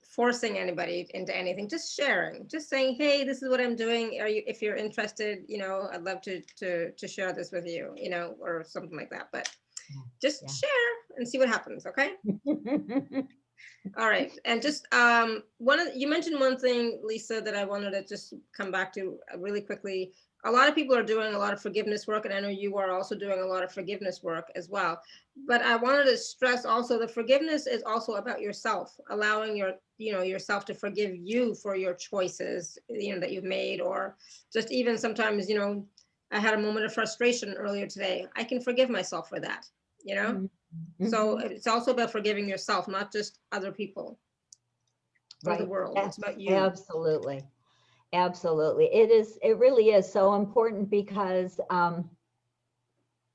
forcing anybody into anything. Just sharing, just saying, hey, this is what I'm doing. Are you, if you're interested, you know, I'd love to share this with you, you know, or something like that. But just Yeah. share and see what happens. Okay. All right. And just you mentioned one thing, Lisa, that I wanted to just come back to really quickly. A lot of people are doing a lot of forgiveness work, and I know you are also doing a lot of forgiveness work as well. But I wanted to stress also that forgiveness is also about yourself, allowing yourself to forgive you for your choices, you know, that you've made, or just even sometimes, you know, I had a moment of frustration earlier today. I can forgive myself for that, you know? So it's also about forgiving yourself, not just other people or the Right. world. It's about you. Absolutely. Absolutely. It really is so important, because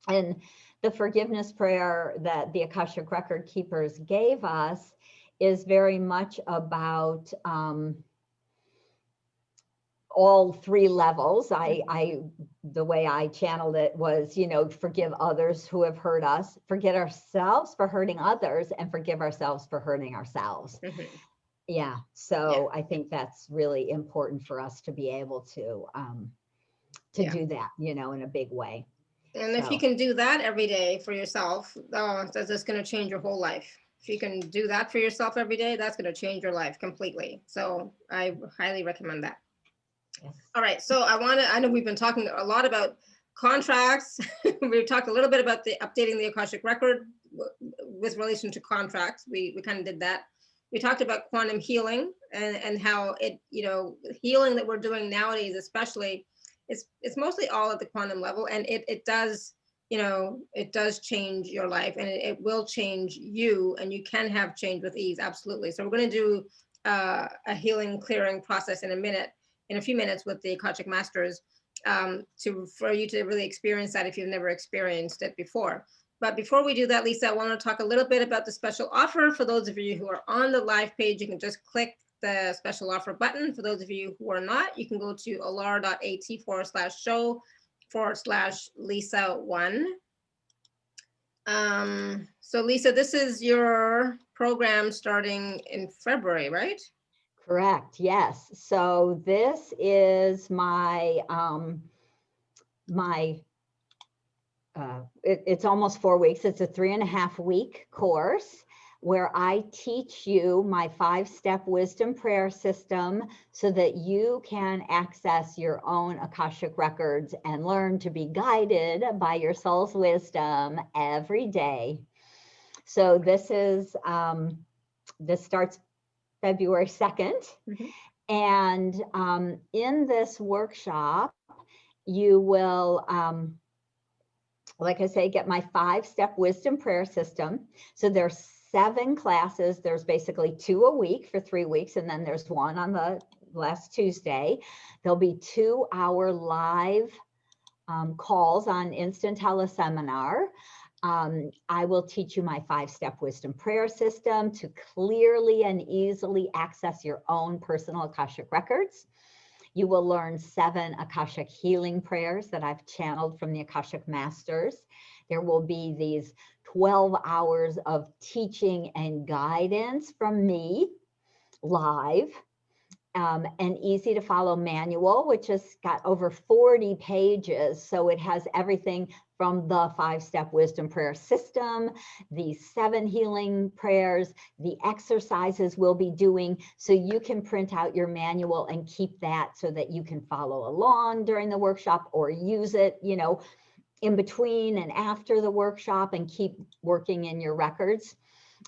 and the forgiveness prayer that the Akashic Record keepers gave us is very much about all three levels. The way I channeled it was, you know, forgive others who have hurt us, forgive ourselves for hurting others, and forgive ourselves for hurting ourselves. Mhm. Yeah. So I think that's really important for us to be able to Yeah. do that, you know, in a big way. And if you can do that every day for yourself, that's just going to change your whole life. If you can do that for yourself every day, that's going to change your life completely. So I highly recommend that. Yes. All right. So I know we've been talking a lot about contracts. We've talked a little bit about the updating the Akashic Record with relation to contracts. We kind of did that. We talked about quantum healing and how it, you know, healing that we're doing nowadays, especially, it's mostly all at the quantum level, and it does, you know, it does change your life, and it will change you, and you can have change with ease. Absolutely. So we're going to do a healing clearing process in a few minutes with the Akashic Masters, for you to really experience that if you've never experienced it before. But before we do that, Lisa, I want to talk a little bit about the special offer. For those of you who are on the live page, you can just click the special offer button. For those of you who are not, you can go to alara.at/show/Lisa1. So Lisa, this is your program starting in February, right? Correct. Yes. So this is my it's almost 4 weeks. It's a 3.5-week course where I teach you my 5-step wisdom prayer system so that you can access your own Akashic records and learn to be guided by your soul's wisdom every day. So this starts February 2nd. And in this workshop, you will, like I say, get my 5-step wisdom prayer system. So there's 7 classes. There's basically 2 a week for 3 weeks, and then there's 1 on the last Tuesday. There'll be 2-hour live calls on instant teleseminar. I will teach you my 5-step wisdom prayer system to clearly and easily access your own personal Akashic records. You will learn 7 Akashic healing prayers that I've channeled from the Akashic Masters. There will be these 12 hours of teaching and guidance from me live. An easy to follow manual, which has got over 40 pages. So it has everything from the 5-step wisdom prayer system, the 7 healing prayers, the exercises we'll be doing. So you can print out your manual and keep that so that you can follow along during the workshop or use it, in between and after the workshop and keep working in your records.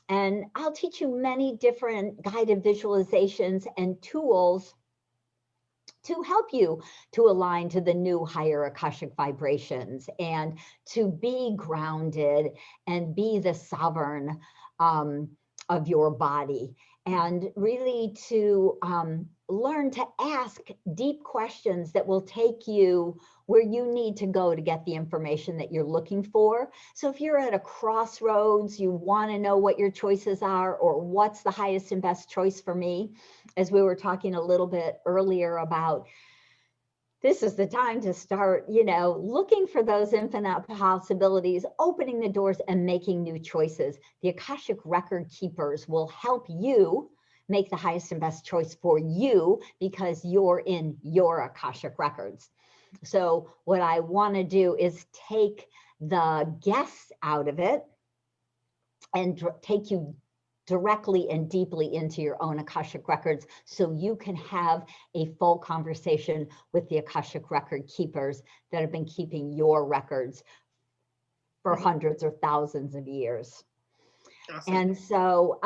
And I'll teach you many different guided visualizations and tools to help you to align to the new higher Akashic vibrations and to be grounded and be the sovereign of your body, and really to learn to ask deep questions that will take you where you need to go to get the information that you're looking for. So if you're at a crossroads, you want to know what your choices are or what's the highest and best choice for me, as we were talking a little bit earlier about, this is the time to start, looking for those infinite possibilities, opening the doors and making new choices. The Akashic Record Keepers will help you make the highest and best choice for you because you're in your Akashic records. So what I want to do is take the guess out of it and take you directly and deeply into your own Akashic records so you can have a full conversation with the Akashic Record Keepers that have been keeping your records for hundreds or thousands of years. Awesome. And so,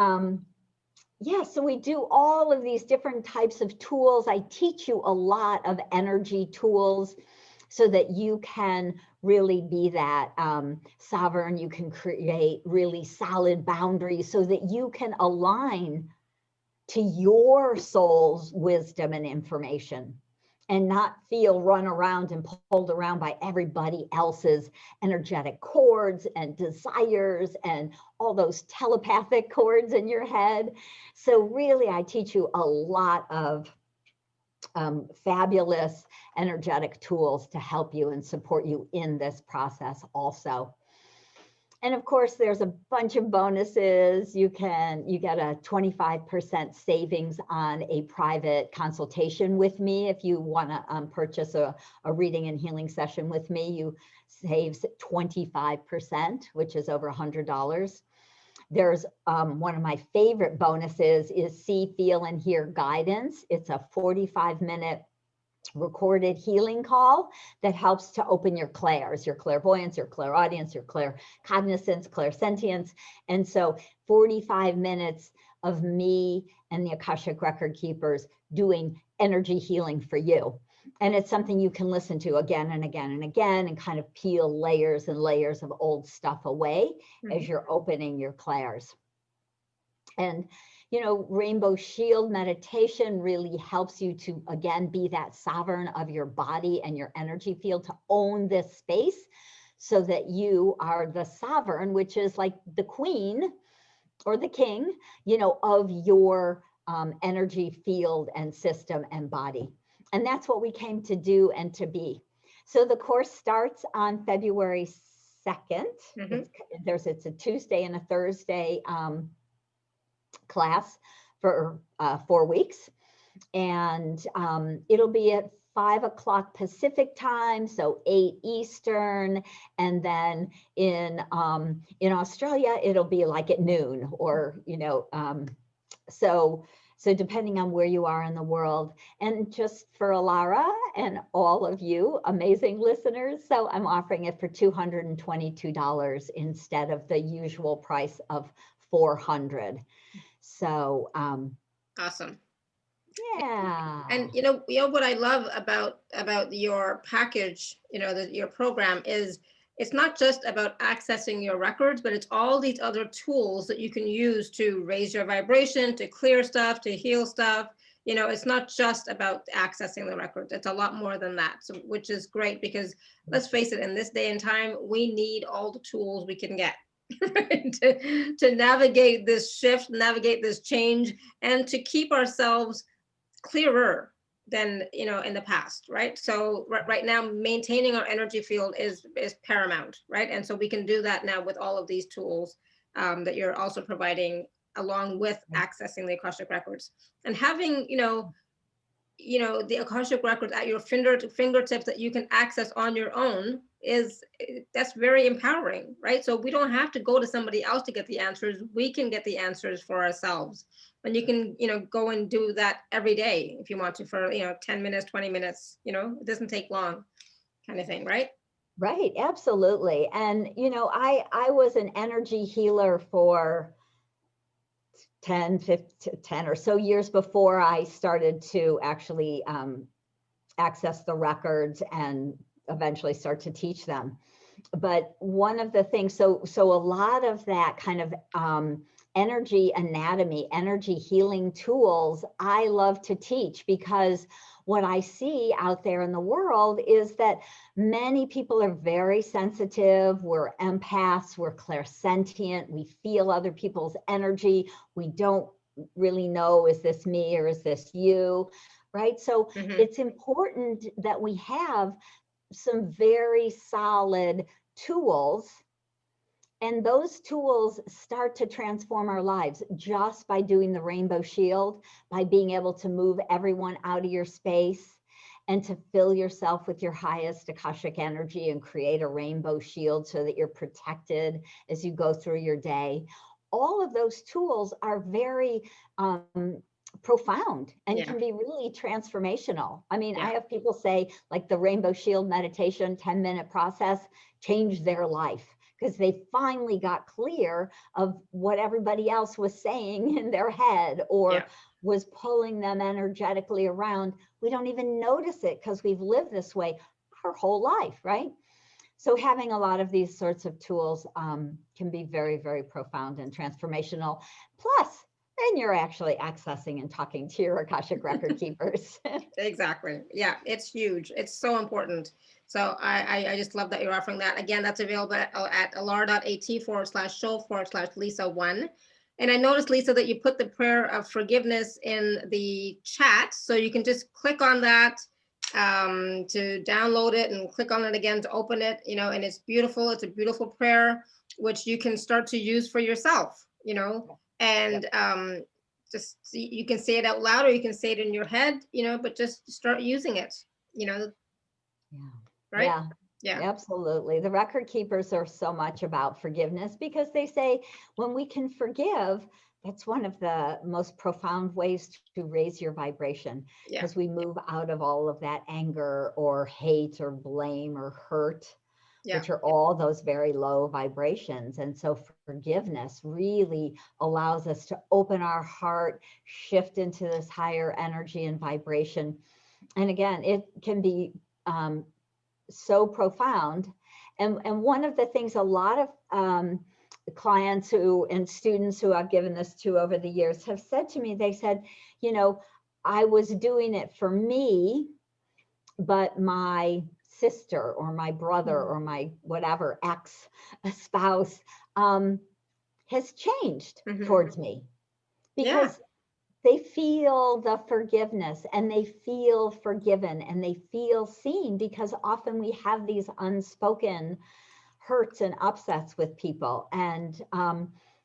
so we do all of these different types of tools. I teach you a lot of energy tools so that you can really be that sovereign. You can create really solid boundaries so that you can align to your soul's wisdom and information and not feel run around and pulled around by everybody else's energetic cords and desires and all those telepathic cords in your head. So really, I teach you a lot of fabulous energetic tools to help you and support you in this process also. And of course, there's a bunch of bonuses. You get a 25% savings on a private consultation with me. If you want to purchase a reading and healing session with me, you saves 25%, which is over $100. There's one of my favorite bonuses is See, Feel, and Hear Guidance. It's a 45-minute recorded healing call that helps to open your clairs, your clairvoyance, your clairaudience, your claircognizance, clairsentience. And so 45 minutes of me and the Akashic Record Keepers doing energy healing for you. And it's something you can listen to again and again and again and kind of peel layers and layers of old stuff away as you're opening your clairs. And, Rainbow Shield meditation really helps you to, again, be that sovereign of your body and your energy field, to own this space so that you are the sovereign, which is like the queen or the king, of your energy field and system and body. And that's what we came to do and to be. So the course starts on February 2nd. It's a Tuesday and a Thursday class for 4 weeks. And it'll be at 5 o'clock Pacific time, so 8 Eastern. And then in Australia, it'll be like at noon, or, so depending on where you are in the world. And just for Alara and all of you amazing listeners, so I'm offering it for $222 instead of the usual price of $400. So awesome. Yeah. And what I love about your package, your program is, it's not just about accessing your records, but it's all these other tools that you can use to raise your vibration, to clear stuff, to heal stuff. It's not just about accessing the records. It's a lot more than that. So, which is great, because let's face it, in this day and time, we need all the tools we can get to navigate this shift, navigate this change, and to keep ourselves clearer than in the past, right? So right now, maintaining our energy field is paramount, right? And so we can do that now with all of these tools that you're also providing, along with accessing the Akashic records, and having the Akashic records at your fingertips that you can access on your own that's very empowering, right? So we don't have to go to somebody else to get the answers. We can get the answers for ourselves. And you can, go and do that every day if you want to, for, 10 minutes, 20 minutes, it doesn't take long, kind of thing, right? Right, absolutely. And, I was an energy healer for 10 or so years before I started to actually access the records and eventually start to teach them. But one of the things, so a lot of that kind of energy anatomy, energy healing tools, I love to teach, because what I see out there in the world is that many people are very sensitive. We're empaths, we're clairsentient, we feel other people's energy. We don't really know, is this me or is this you, right? So it's important that we have some very solid tools. And those tools start to transform our lives just by doing the rainbow shield, by being able to move everyone out of your space and to fill yourself with your highest Akashic energy and create a rainbow shield so that you're protected as you go through your day. All of those tools are very profound and can be really transformational. I mean, I have people say, like, the rainbow shield meditation 10-minute process changed their life, because they finally got clear of what everybody else was saying in their head, or was pulling them energetically around. We don't even notice it because we've lived this way our whole life, right? So having a lot of these sorts of tools can be very, very profound and transformational. Plus, then you're actually accessing and talking to your Akashic record keepers. Exactly. Yeah, it's huge. It's so important. So I just love that you're offering that. Again, that's available at alara.at/show/Lisa1. And I noticed, Lisa, that you put the prayer of forgiveness in the chat. So you can just click on that to download it, and click on it again to open it, and it's beautiful. It's a beautiful prayer, which you can start to use for yourself, and just, you can say it out loud, or you can say it in your head, but just start using it, right? Yeah, absolutely. The record keepers are so much about forgiveness, because they say when we can forgive, that's one of the most profound ways to raise your vibration, because we move out of all of that anger or hate or blame or hurt, which are all those very low vibrations. And so forgiveness really allows us to open our heart, shift into this higher energy and vibration. And again, it can be so profound. And one of the things a lot of clients and students who I've given this to over the years have said to me, they said, I was doing it for me, but my sister or my brother or my whatever ex-spouse has changed towards me, because they feel the forgiveness, and they feel forgiven, and they feel seen, because often we have these unspoken hurts and upsets with people. And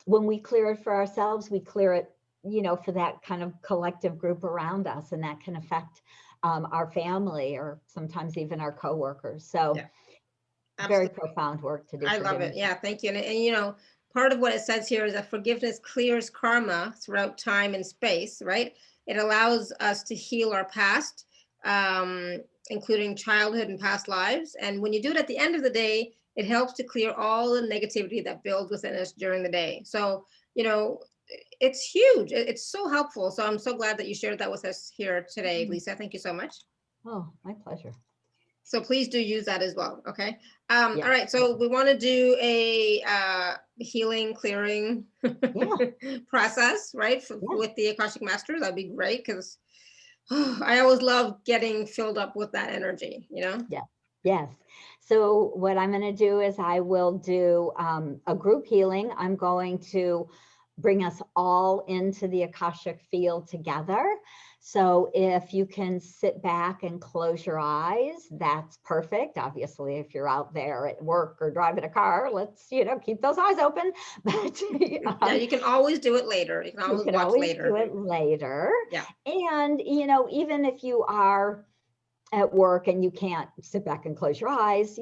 when we clear it for ourselves, we clear it, for that kind of collective group around us, and that can affect our family, or sometimes even our coworkers. So Yeah, very absolutely. profound work to do. I love it. Yeah, thank you. And part of what it says here is that forgiveness clears karma throughout time and space, right? It allows us to heal our past, including childhood and past lives. And when you do it at the end of the day, it helps to clear all the negativity that builds within us during the day. So, it's huge. It's so helpful. So I'm so glad that you shared that with us here today, Lisa. Thank you so much. Oh, my pleasure. So please do use that as well. Okay. Yeah. All right. So we want to do a healing, clearing Yeah. process, right? With the Akashic Masters. That'd be great, because I always love getting filled up with that energy, Yeah. Yes. So what I'm going to do is I will do a group healing. I'm going to bring us all into the Akashic field together. So if you can sit back and close your eyes, that's perfect. Obviously, if you're out there at work or driving a car, let's, keep those eyes open. But yeah, you can always do it later. You can always watch later. do it later. Yeah. And, even if you are at work and you can't sit back and close your eyes,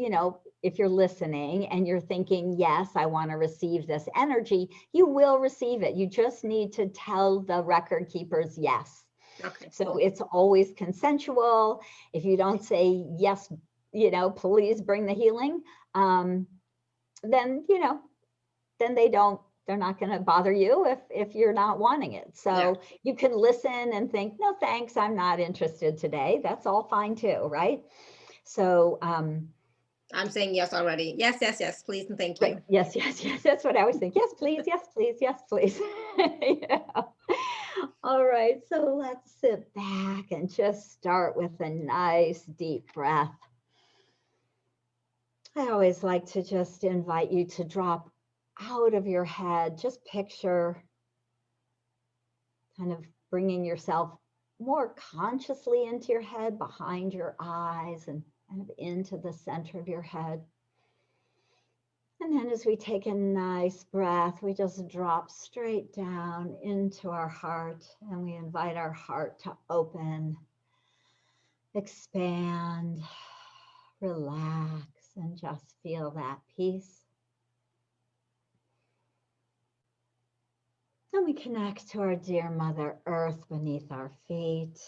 if you're listening and you're thinking, yes, I want to receive this energy, you will receive it. You just need to tell the record keepers yes. Okay. So it's always consensual. If you don't say yes, please bring the healing, then, then they're not going to bother you if you're not wanting it. So you can listen and think, no, thanks, I'm not interested today. That's all fine too, right? So I'm saying yes already. Yes, yes, yes, please and thank you. Right. Yes, yes, yes. That's what I always think. Yes, please. Yes, please. Yes, please. Yeah. All right. So let's sit back and just start with a nice deep breath. I always like to just invite you to drop out of your head. Just picture kind of bringing yourself more consciously into your head, behind your eyes, and kind of into the center of your head. And then as we take a nice breath, we just drop straight down into our heart, and we invite our heart to open, expand, relax, and just feel that peace. And we connect to our dear Mother Earth beneath our feet.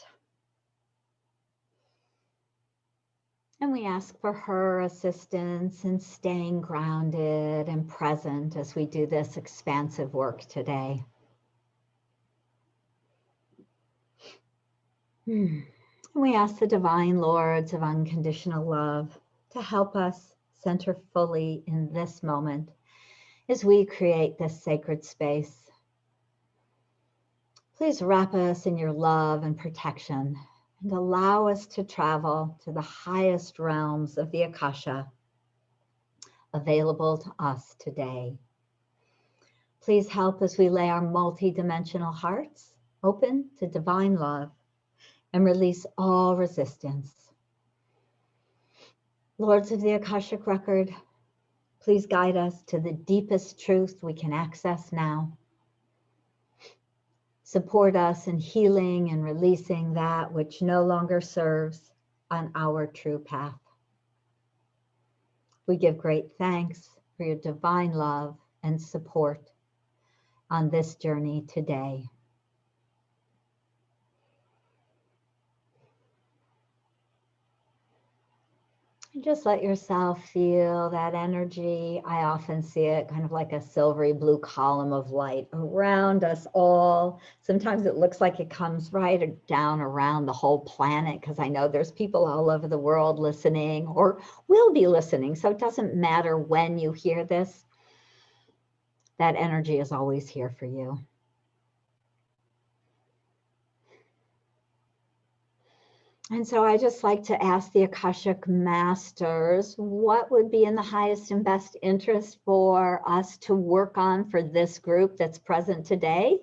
And we ask for her assistance in staying grounded and present as we do this expansive work today. We ask the Divine Lords of Unconditional Love to help us center fully in this moment as we create this sacred space. Please wrap us in your love and protection, and allow us to travel to the highest realms of the Akasha available to us today. Please help as we lay our multi-dimensional hearts open to divine love and release all resistance. Lords of the Akashic Record, please guide us to the deepest truth we can access now. Support us in healing and releasing that which no longer serves on our true path. We give great thanks for your divine love and support on this journey today. Just let yourself feel that energy. I often see it kind of like a silvery blue column of light around us all. Sometimes it looks like it comes right down around the whole planet, because I know there's people all over the world listening or will be listening. So it doesn't matter when you hear this, that energy is always here for you. And so I just like to ask the Akashic Masters, what would be in the highest and best interest for us to work on for this group that's present today?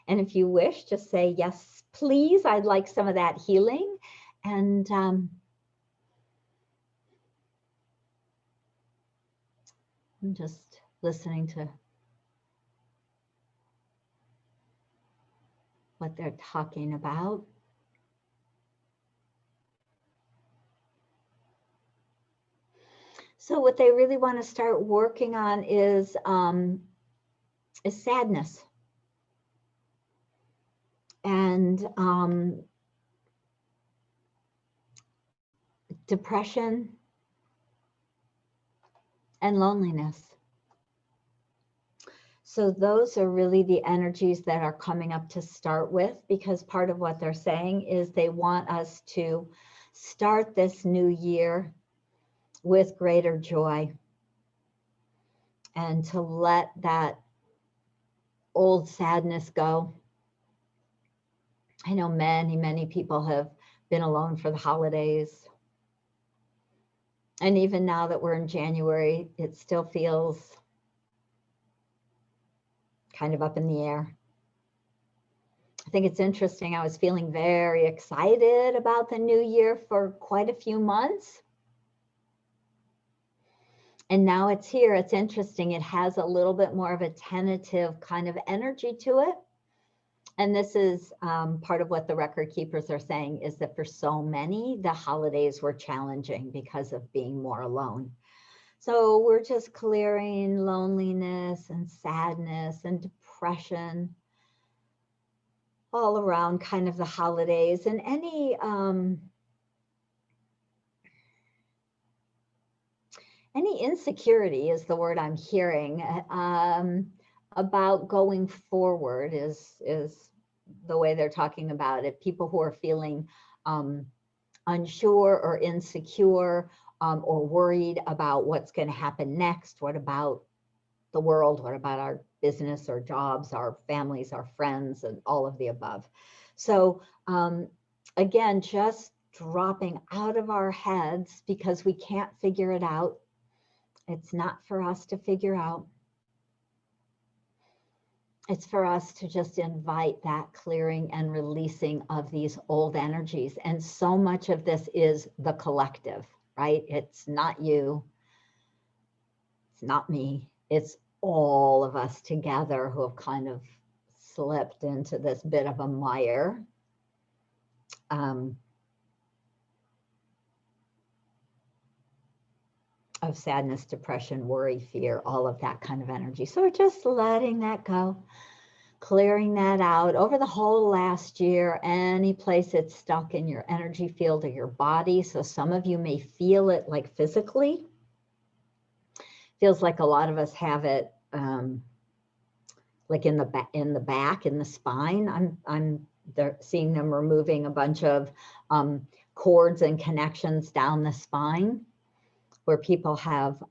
And if you wish, just say, yes, please, I'd like some of that healing. And I'm just listening to what they're talking about. So what they really want to start working on is sadness. And depression and loneliness. So those are really the energies that are coming up to start with, because part of what they're saying is they want us to start this new year with greater joy and to let that old sadness go. I know many people have been alone for the holidays. And even now that we're in January, it still feels kind of up in the air. I think it's interesting. I was feeling very excited about the new year for quite a few months. And now it's here. It's interesting. It has a little bit more of a tentative kind of energy to it. And this is part of what the record keepers are saying, is that for so many, the holidays were challenging because of being more alone. So we're just clearing loneliness and sadness and depression all around kind of the holidays, and any insecurity is the word I'm hearing about going forward is the way they're talking about it. People who are feeling unsure or insecure or worried about what's going to happen next. What about the world? What about our business or jobs, our families, our friends, and all of the above? So again, just dropping out of our heads because we can't figure it out. It's not for us to figure out. It's for us to just invite that clearing and releasing of these old energies. And so much of this is the collective, right? It's not you. It's not me. It's all of us together who have kind of slipped into this bit of a mire. Of sadness, depression, worry, fear, all of that kind of energy. So we're just letting that go, clearing that out over the whole last year, any place it's stuck in your energy field or your body. So some of you may feel it like physically. Feels like a lot of us have it like in the back, in the spine. I'm seeing them removing a bunch of cords and connections down the spine, where people have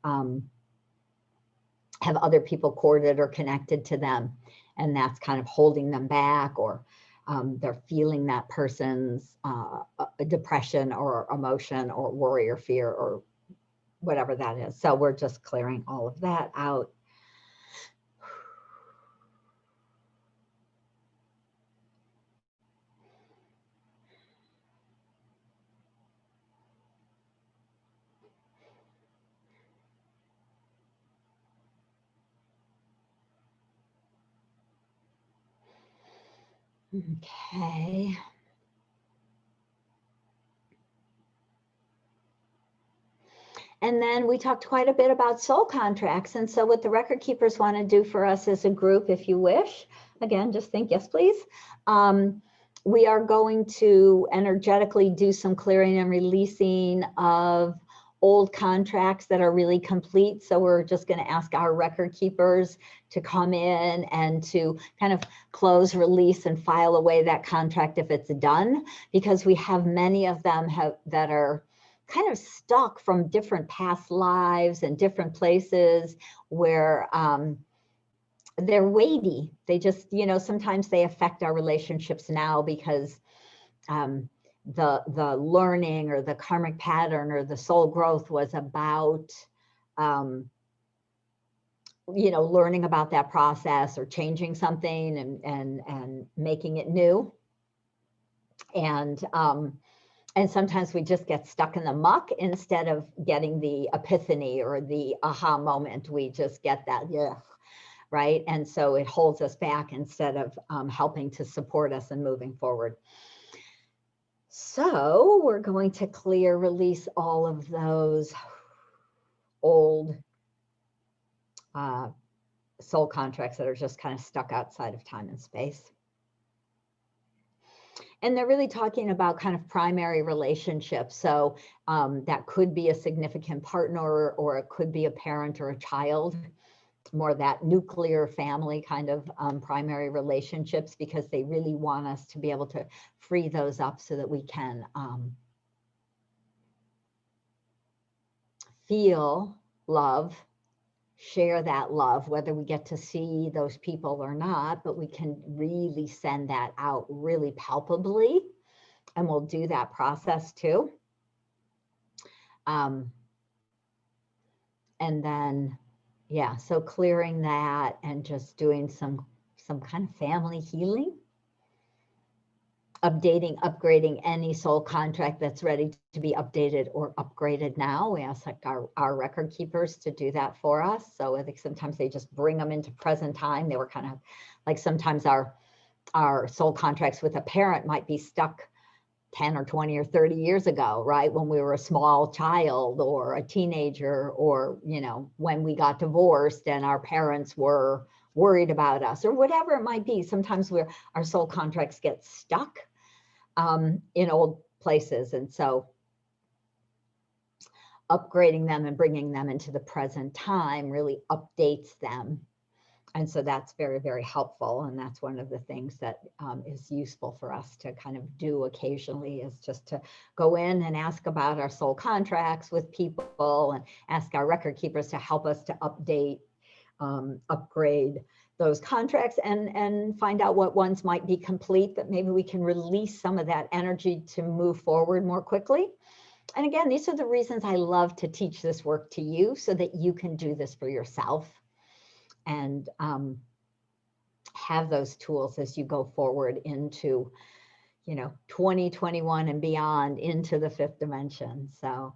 other people corded or connected to them, and that's kind of holding them back, or they're feeling that person's depression or emotion or worry or fear or whatever that is. So we're just clearing all of that out. Okay. And then we talked quite a bit about soul contracts. And so what the record keepers want to do for us as a group, if you wish, again, just think, yes, please. We are going to energetically do some clearing and releasing of old contracts that are really complete. So we're just going to ask our record keepers to come in and to kind of close, release, and file away that contract if it's done, because we have many of them that are kind of stuck from different past lives and different places where they're weighty. They just, sometimes they affect our relationships now because the learning or the karmic pattern or the soul growth was about learning about that process or changing something and making it new. And sometimes we just get stuck in the muck instead of getting the epiphany or the aha moment. We just get that, yeah, right? And so it holds us back instead of helping to support us and moving forward. So we're going to release all of those old soul contracts that are just kind of stuck outside of time and space. And they're really talking about kind of primary relationships. So that could be a significant partner, or it could be a parent or a child, more that nuclear family kind of primary relationships, because they really want us to be able to free those up so that we can feel love, share that love, whether we get to see those people or not, but we can really send that out really palpably. And we'll do that process too. And then, yeah, so clearing that and just doing some kind of family healing, upgrading any soul contract that's ready to be updated or upgraded now. We ask like our record keepers to do that for us. So I think sometimes they just bring them into present time. They were kind of like, sometimes our soul contracts with a parent might be stuck 10 or 20 or 30 years ago, right? When we were a small child or a teenager, or, when we got divorced and our parents were worried about us, or whatever it might be. Sometimes our soul contracts get stuck in old places. And so upgrading them and bringing them into the present time really updates them. And so that's very, very helpful. And that's one of the things that is useful for us to kind of do occasionally, is just to go in and ask about our soul contracts with people and ask our record keepers to help us to update, upgrade those contracts, and find out what ones might be complete, that maybe we can release some of that energy to move forward more quickly. And again, these are the reasons I love to teach this work to you, so that you can do this for yourself and have those tools as you go forward into 2021 and beyond, into the fifth dimension. So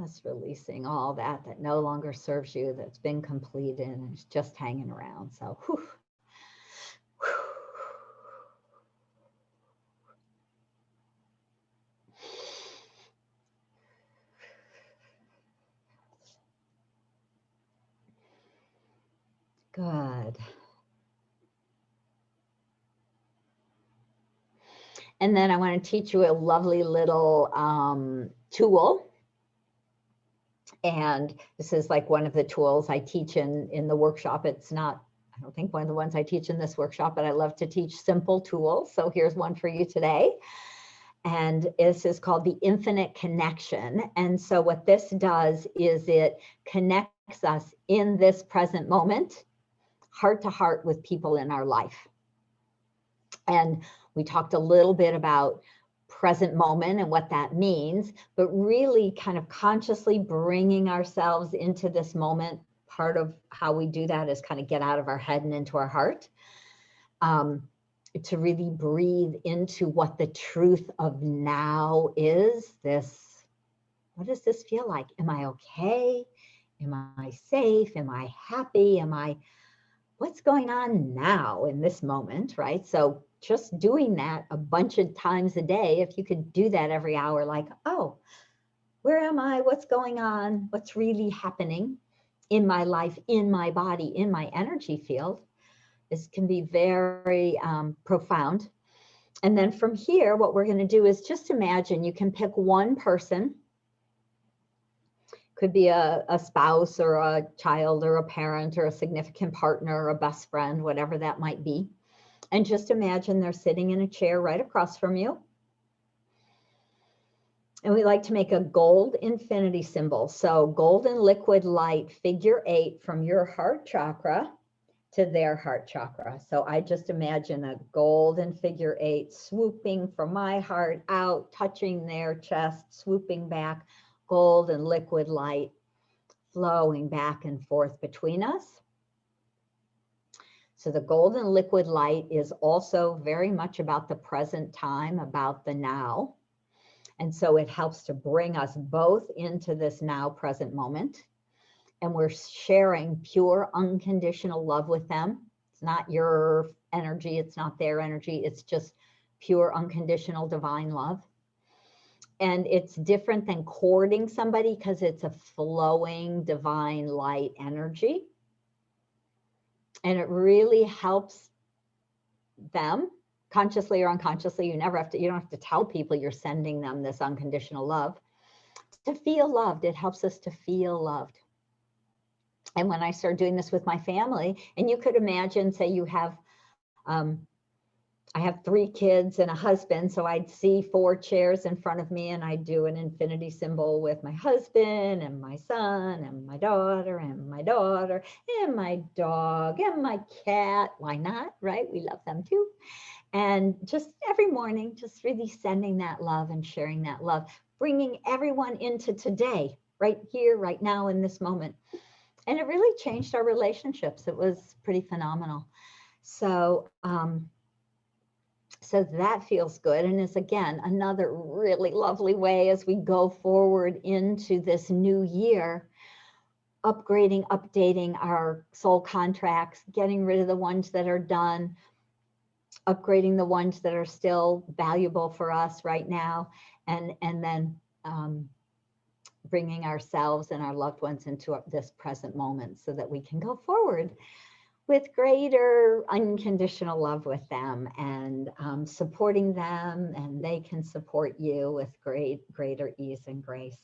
just releasing all that no longer serves you, that's been completed and it's just hanging around. So whew. Good. And then I want to teach you a lovely little tool. And this is like one of the tools I teach in the workshop. It's not, I don't think, one of the ones I teach in this workshop, but I love to teach simple tools. So here's one for you today. And this is called the Infinite Connection. And so what this does is it connects us in this present moment, heart to heart, with people in our life. And we talked a little bit about present moment and what that means, but really kind of consciously bringing ourselves into this moment. Part of how we do that is kind of get out of our head and into our heart, to really breathe into what the truth of now is. What does this feel like? Am I okay? Am I safe? Am I happy? What's going on now in this moment, right? So just doing that a bunch of times a day, if you could do that every hour, like, oh, where am I? What's going on? What's really happening in my life, in my body, in my energy field? This can be very profound. And then from here, what we're going to do is just imagine you can pick one person. Could be a spouse or a child or a parent or a significant partner or a best friend, whatever that might be. And just imagine they're sitting in a chair right across from you. And we like to make a gold infinity symbol. So golden liquid light figure 8 from your heart chakra to their heart chakra. So I just imagine a golden figure 8 swooping from my heart out, touching their chest, swooping back gold and liquid light flowing back and forth between us. So the golden liquid light is also very much about the present time, about the now. And so it helps to bring us both into this now present moment. And we're sharing pure unconditional love with them. It's not your energy, it's not their energy, it's just pure unconditional divine love. And it's different than courting somebody because it's a flowing divine light energy. And it really helps them, consciously or unconsciously. You don't have to tell people you're sending them this unconditional love, to feel loved. It helps us to feel loved. And when I started doing this with my family, and you could imagine, say you have, I have 3 kids and a husband, so I'd see 4 chairs in front of me and I'd do an infinity symbol with my husband and my son and my daughter and my daughter and my dog and my cat. Why not, right? We love them too. And just every morning, just really sending that love and sharing that love, bringing everyone into today, right here, right now, in this moment. And it really changed our relationships. It was pretty phenomenal. So, so that feels good. And is, again, another really lovely way as we go forward into this new year, upgrading, updating our soul contracts, getting rid of the ones that are done, upgrading the ones that are still valuable for us right now, and then bringing ourselves and our loved ones into this present moment so that we can go forward with greater unconditional love with them, and supporting them, and they can support you with greater ease and grace.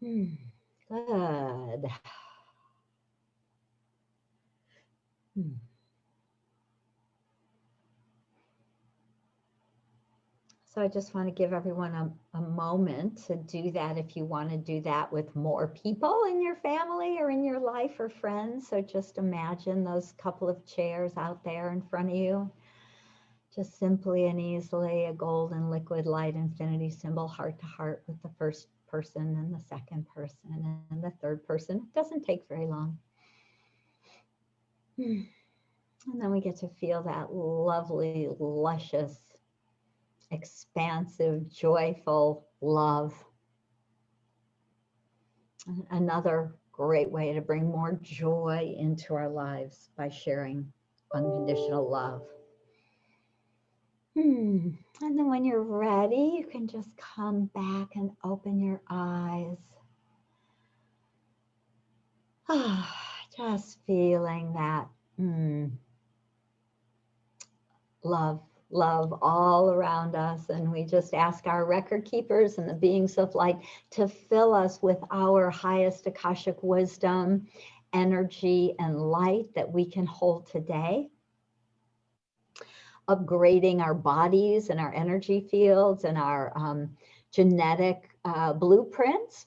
Good. So I just want to give everyone a moment to do that if you want to do that with more people in your family or in your life or friends. So just imagine those couple of chairs out there in front of you. Just simply and easily a golden liquid light infinity symbol, heart to heart, with the first person and the second person and the third person. It doesn't take very long. And then we get to feel that lovely, luscious, expansive, joyful love. Another great way to bring more joy into our lives by sharing unconditional love. And then when you're ready, you can just come back and open your eyes. Just feeling that love all around us. And we just ask our record keepers and the beings of light to fill us with our highest Akashic wisdom, energy, and light that we can hold today. Upgrading our bodies and our energy fields and our genetic blueprints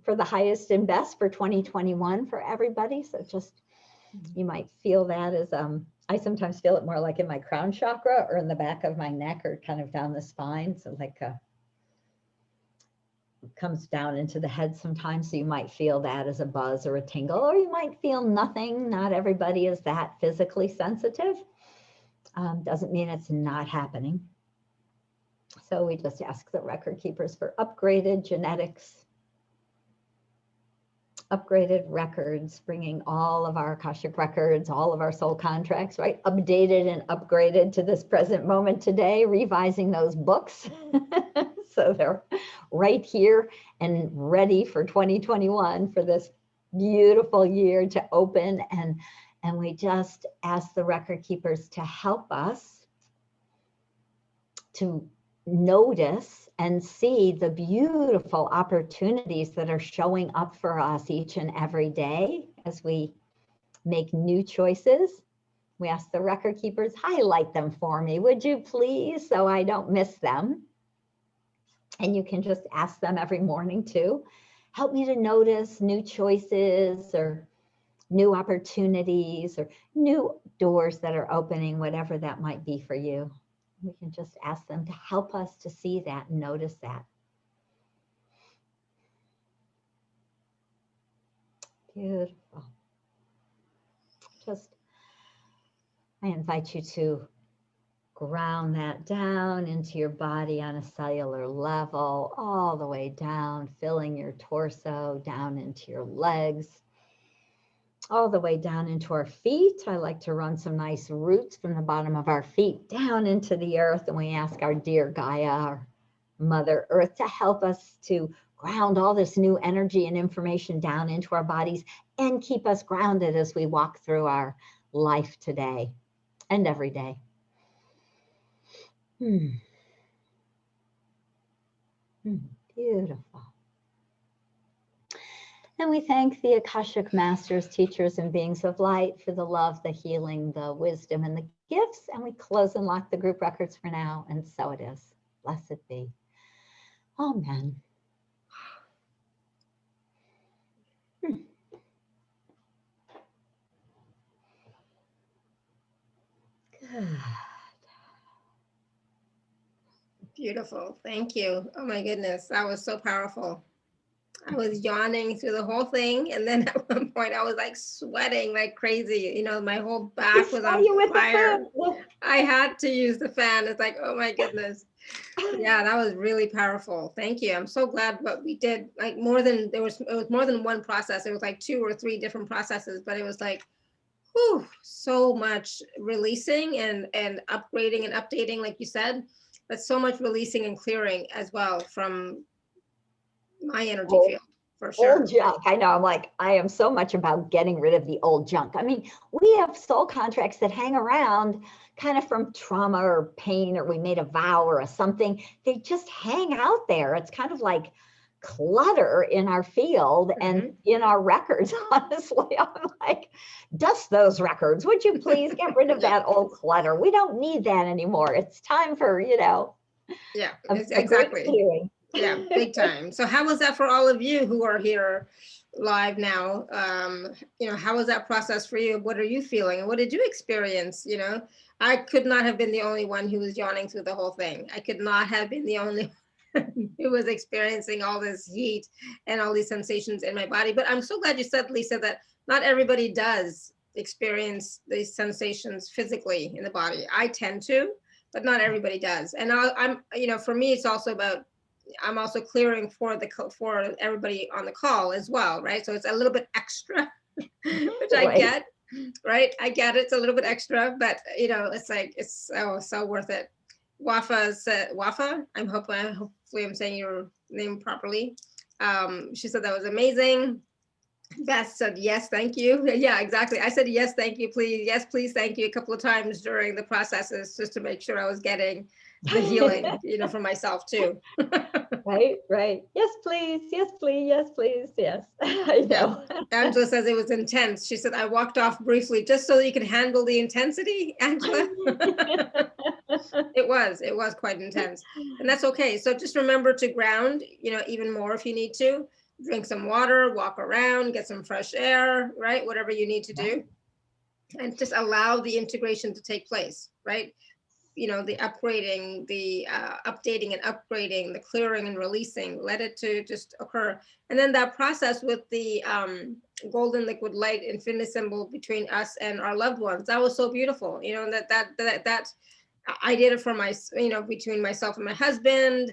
for the highest and best for 2021 for everybody. So just, you might feel that as, I sometimes feel it more like in my crown chakra or in the back of my neck or kind of down the spine. So like it comes down into the head sometimes. So you might feel that as a buzz or a tingle, or you might feel nothing. Not everybody is that physically sensitive. Doesn't mean it's not happening. So we just ask the record keepers for upgraded genetics, upgraded records, bringing all of our Akashic records, all of our soul contracts, right? Updated and upgraded to this present moment today, revising those books. So they're right here and ready for 2021, for this beautiful year to open. And we just ask the record keepers to help us to notice and see the beautiful opportunities that are showing up for us each and every day as we make new choices. We ask the record keepers, highlight them for me, would you please, so I don't miss them. And you can just ask them every morning too. Help me to notice new choices or new opportunities or new doors that are opening, whatever that might be for you. We can just ask them to help us to see that and notice that. Beautiful. Just, I invite you to ground that down into your body on a cellular level, all the way down, filling your torso, down into your legs, all the way down into our feet. I like to run some nice roots from the bottom of our feet down into the earth. And we ask our dear Gaia, our Mother Earth, to help us to ground all this new energy and information down into our bodies and keep us grounded as we walk through our life today and every day. Beautiful. And we thank the Akashic Masters, teachers, and beings of light for the love, the healing, the wisdom, and the gifts. And we close and lock the group records for now. And so it is. Blessed be. Amen. Good. Beautiful. Thank you. Oh my goodness. That was so powerful. I was yawning through the whole thing. And then at one point I was like sweating like crazy. You know, my whole back was on fire. I had to use the fan. It's like, oh my goodness. Yeah, that was really powerful. Thank you. I'm so glad what we did. Like it was more than one process. It was like 2 or 3 different processes, but it was like, whew, so much releasing and upgrading and updating, like you said, but so much releasing and clearing as well from my energy field, for sure. Old junk. I know. I'm like, I am so much about getting rid of the old junk. I mean, we have soul contracts that hang around kind of from trauma or pain, or we made a vow or something. They just hang out there. It's kind of like clutter in our field and in our records. Honestly, I'm like, dust those records. Would you please get rid of that old clutter? We don't need that anymore. It's time for, yeah, exactly. Yeah, big time. So how was that for all of you who are here live now? How was that process for you? What are you feeling? And what did you experience? I could not have been the only one who was yawning through the whole thing. I could not have been the only one who was experiencing all this heat and all these sensations in my body. But I'm so glad you said, Lisa, that not everybody does experience these sensations physically in the body. I tend to, but not everybody does. And I'm for me, it's also about, I'm also clearing for everybody on the call as well, right? So it's a little bit extra, which I get, right? I get it. It's a little bit extra, but it's like, it's so worth it. Wafa, hopefully I'm saying your name properly. She said that was amazing. Beth said, yes, thank you. Yeah, exactly. I said, yes, thank you, please. Yes, please, thank you a couple of times during the processes, just to make sure I was getting the healing, for myself too. Right. Yes, please. Yes, please. Yes, please. Yes. I know. Yeah. Angela says it was intense. She said, I walked off briefly just so you could handle the intensity, Angela. It was quite intense, and that's okay. So just remember to ground, even more if you need to. Drink some water, walk around, get some fresh air, right? Whatever you need to do. And just allow the integration to take place, right? The upgrading, the updating and upgrading, the clearing and releasing, let it to just occur. And then that process with the golden liquid light infinity symbol between us and our loved ones, that was so beautiful. That I did it for between myself and my husband,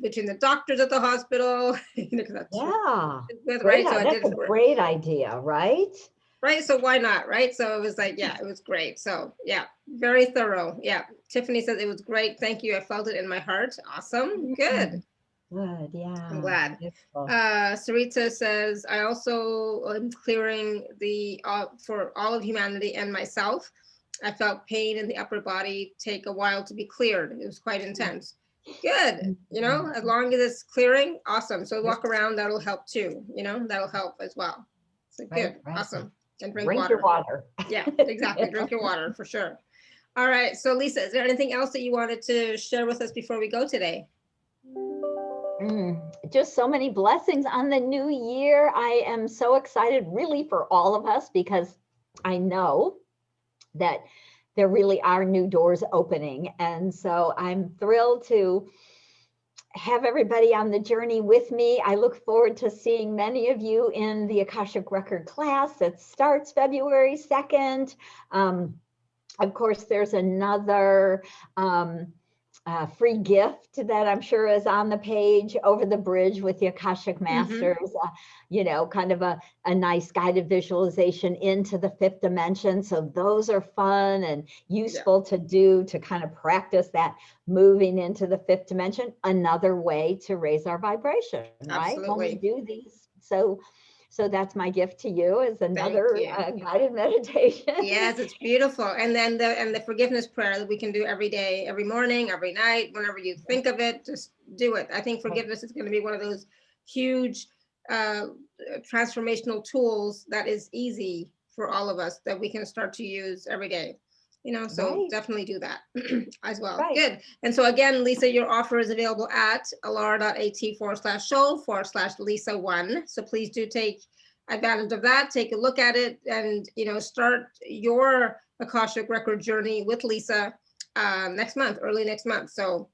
between the doctors at the hospital. Yeah. Right. So that's a great idea, right? Right. So why not? Right. So it was like, yeah, it was great. So yeah, very thorough. Yeah. Tiffany says it was great. Thank you. I felt it in my heart. Awesome. Good. Good. Yeah. I'm glad. Sarita says, I also am clearing for all of humanity and myself. I felt pain in the upper body take a while to be cleared. It was quite intense. Good. As long as it's clearing, awesome. So walk around, that'll help too. That'll help as well. So good. Right. Awesome. And drink your water. Yeah, exactly. Drink your water for sure. All right. So Lisa, is there anything else that you wanted to share with us before we go today? Just so many blessings on the new year. I am so excited really for all of us, because I know that there really are new doors opening. And so I'm thrilled to have everybody on the journey with me. I look forward to seeing many of you in the Akashic Record class that starts February 2nd. Of course, there's another free gift that I'm sure is on the page, Over the Bridge with the Akashic Masters, you know, kind of a nice guided visualization into the 5th dimension. So those are fun and useful to do, to kind of practice that moving into the 5th dimension. Another way to raise our vibration, right? When we do these. So that's my gift to you, is another guided meditation. Yes, it's beautiful. And then the forgiveness prayer that we can do every day, every morning, every night, whenever you think of it, just do it. I think forgiveness is going to be one of those huge transformational tools that is easy for all of us, that we can start to use every day. You know, so definitely do that as well. Good. And so again, Lisa, your offer is available at alara.at/show/Lisa1. So please do take advantage of that. Take a look at it, and, you know, start your Akashic Record journey with Lisa next month, early next month. So,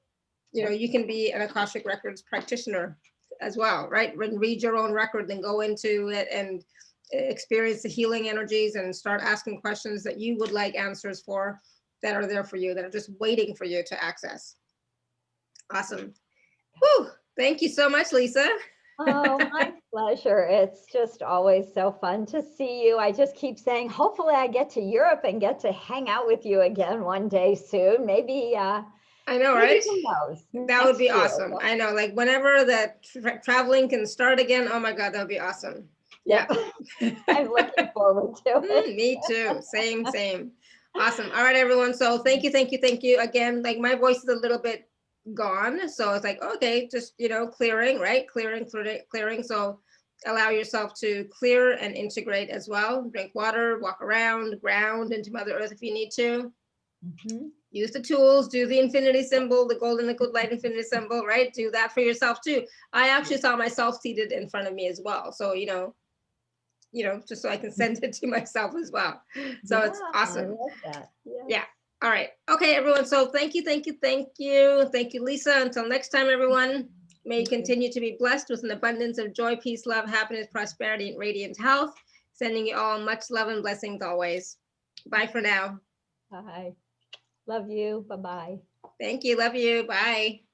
you know, you can be an Akashic Records practitioner as well, right? Read your own record, then go into it and experience the healing energies and start asking questions that you would like answers for, that are there for you, that are just waiting for you to access. Awesome. Whew. Thank you so much, Lisa. Oh, my pleasure. It's just always so fun to see you. I just keep saying, hopefully I get to Europe and get to hang out with you again one day soon. Maybe, I know, right? Who knows? That would be awesome. I know, like whenever that traveling can start again, oh my God, that would be awesome. Yeah. I'm looking forward to it. Me too. Same. Awesome. All right, everyone. So thank you. Again, like my voice is a little bit gone. So it's like, okay, just, you know, clearing, right? Clearing. So allow yourself to clear and integrate as well. Drink water, walk around, ground into Mother Earth if you need to. Use the tools, do the infinity symbol, the golden liquid light infinity symbol, right? Do that for yourself too. I actually saw myself seated in front of me as well. So, you know, just so I can send it to myself as well. So it's awesome. I love that. Yeah. All right. Okay, everyone. So thank you, Lisa. Until next time, everyone, may you continue to be blessed with an abundance of joy, peace, love, happiness, prosperity, and radiant health. Sending you all much love and blessings always. Bye for now. Bye. Love you. Bye-bye. Thank you. Love you. Bye.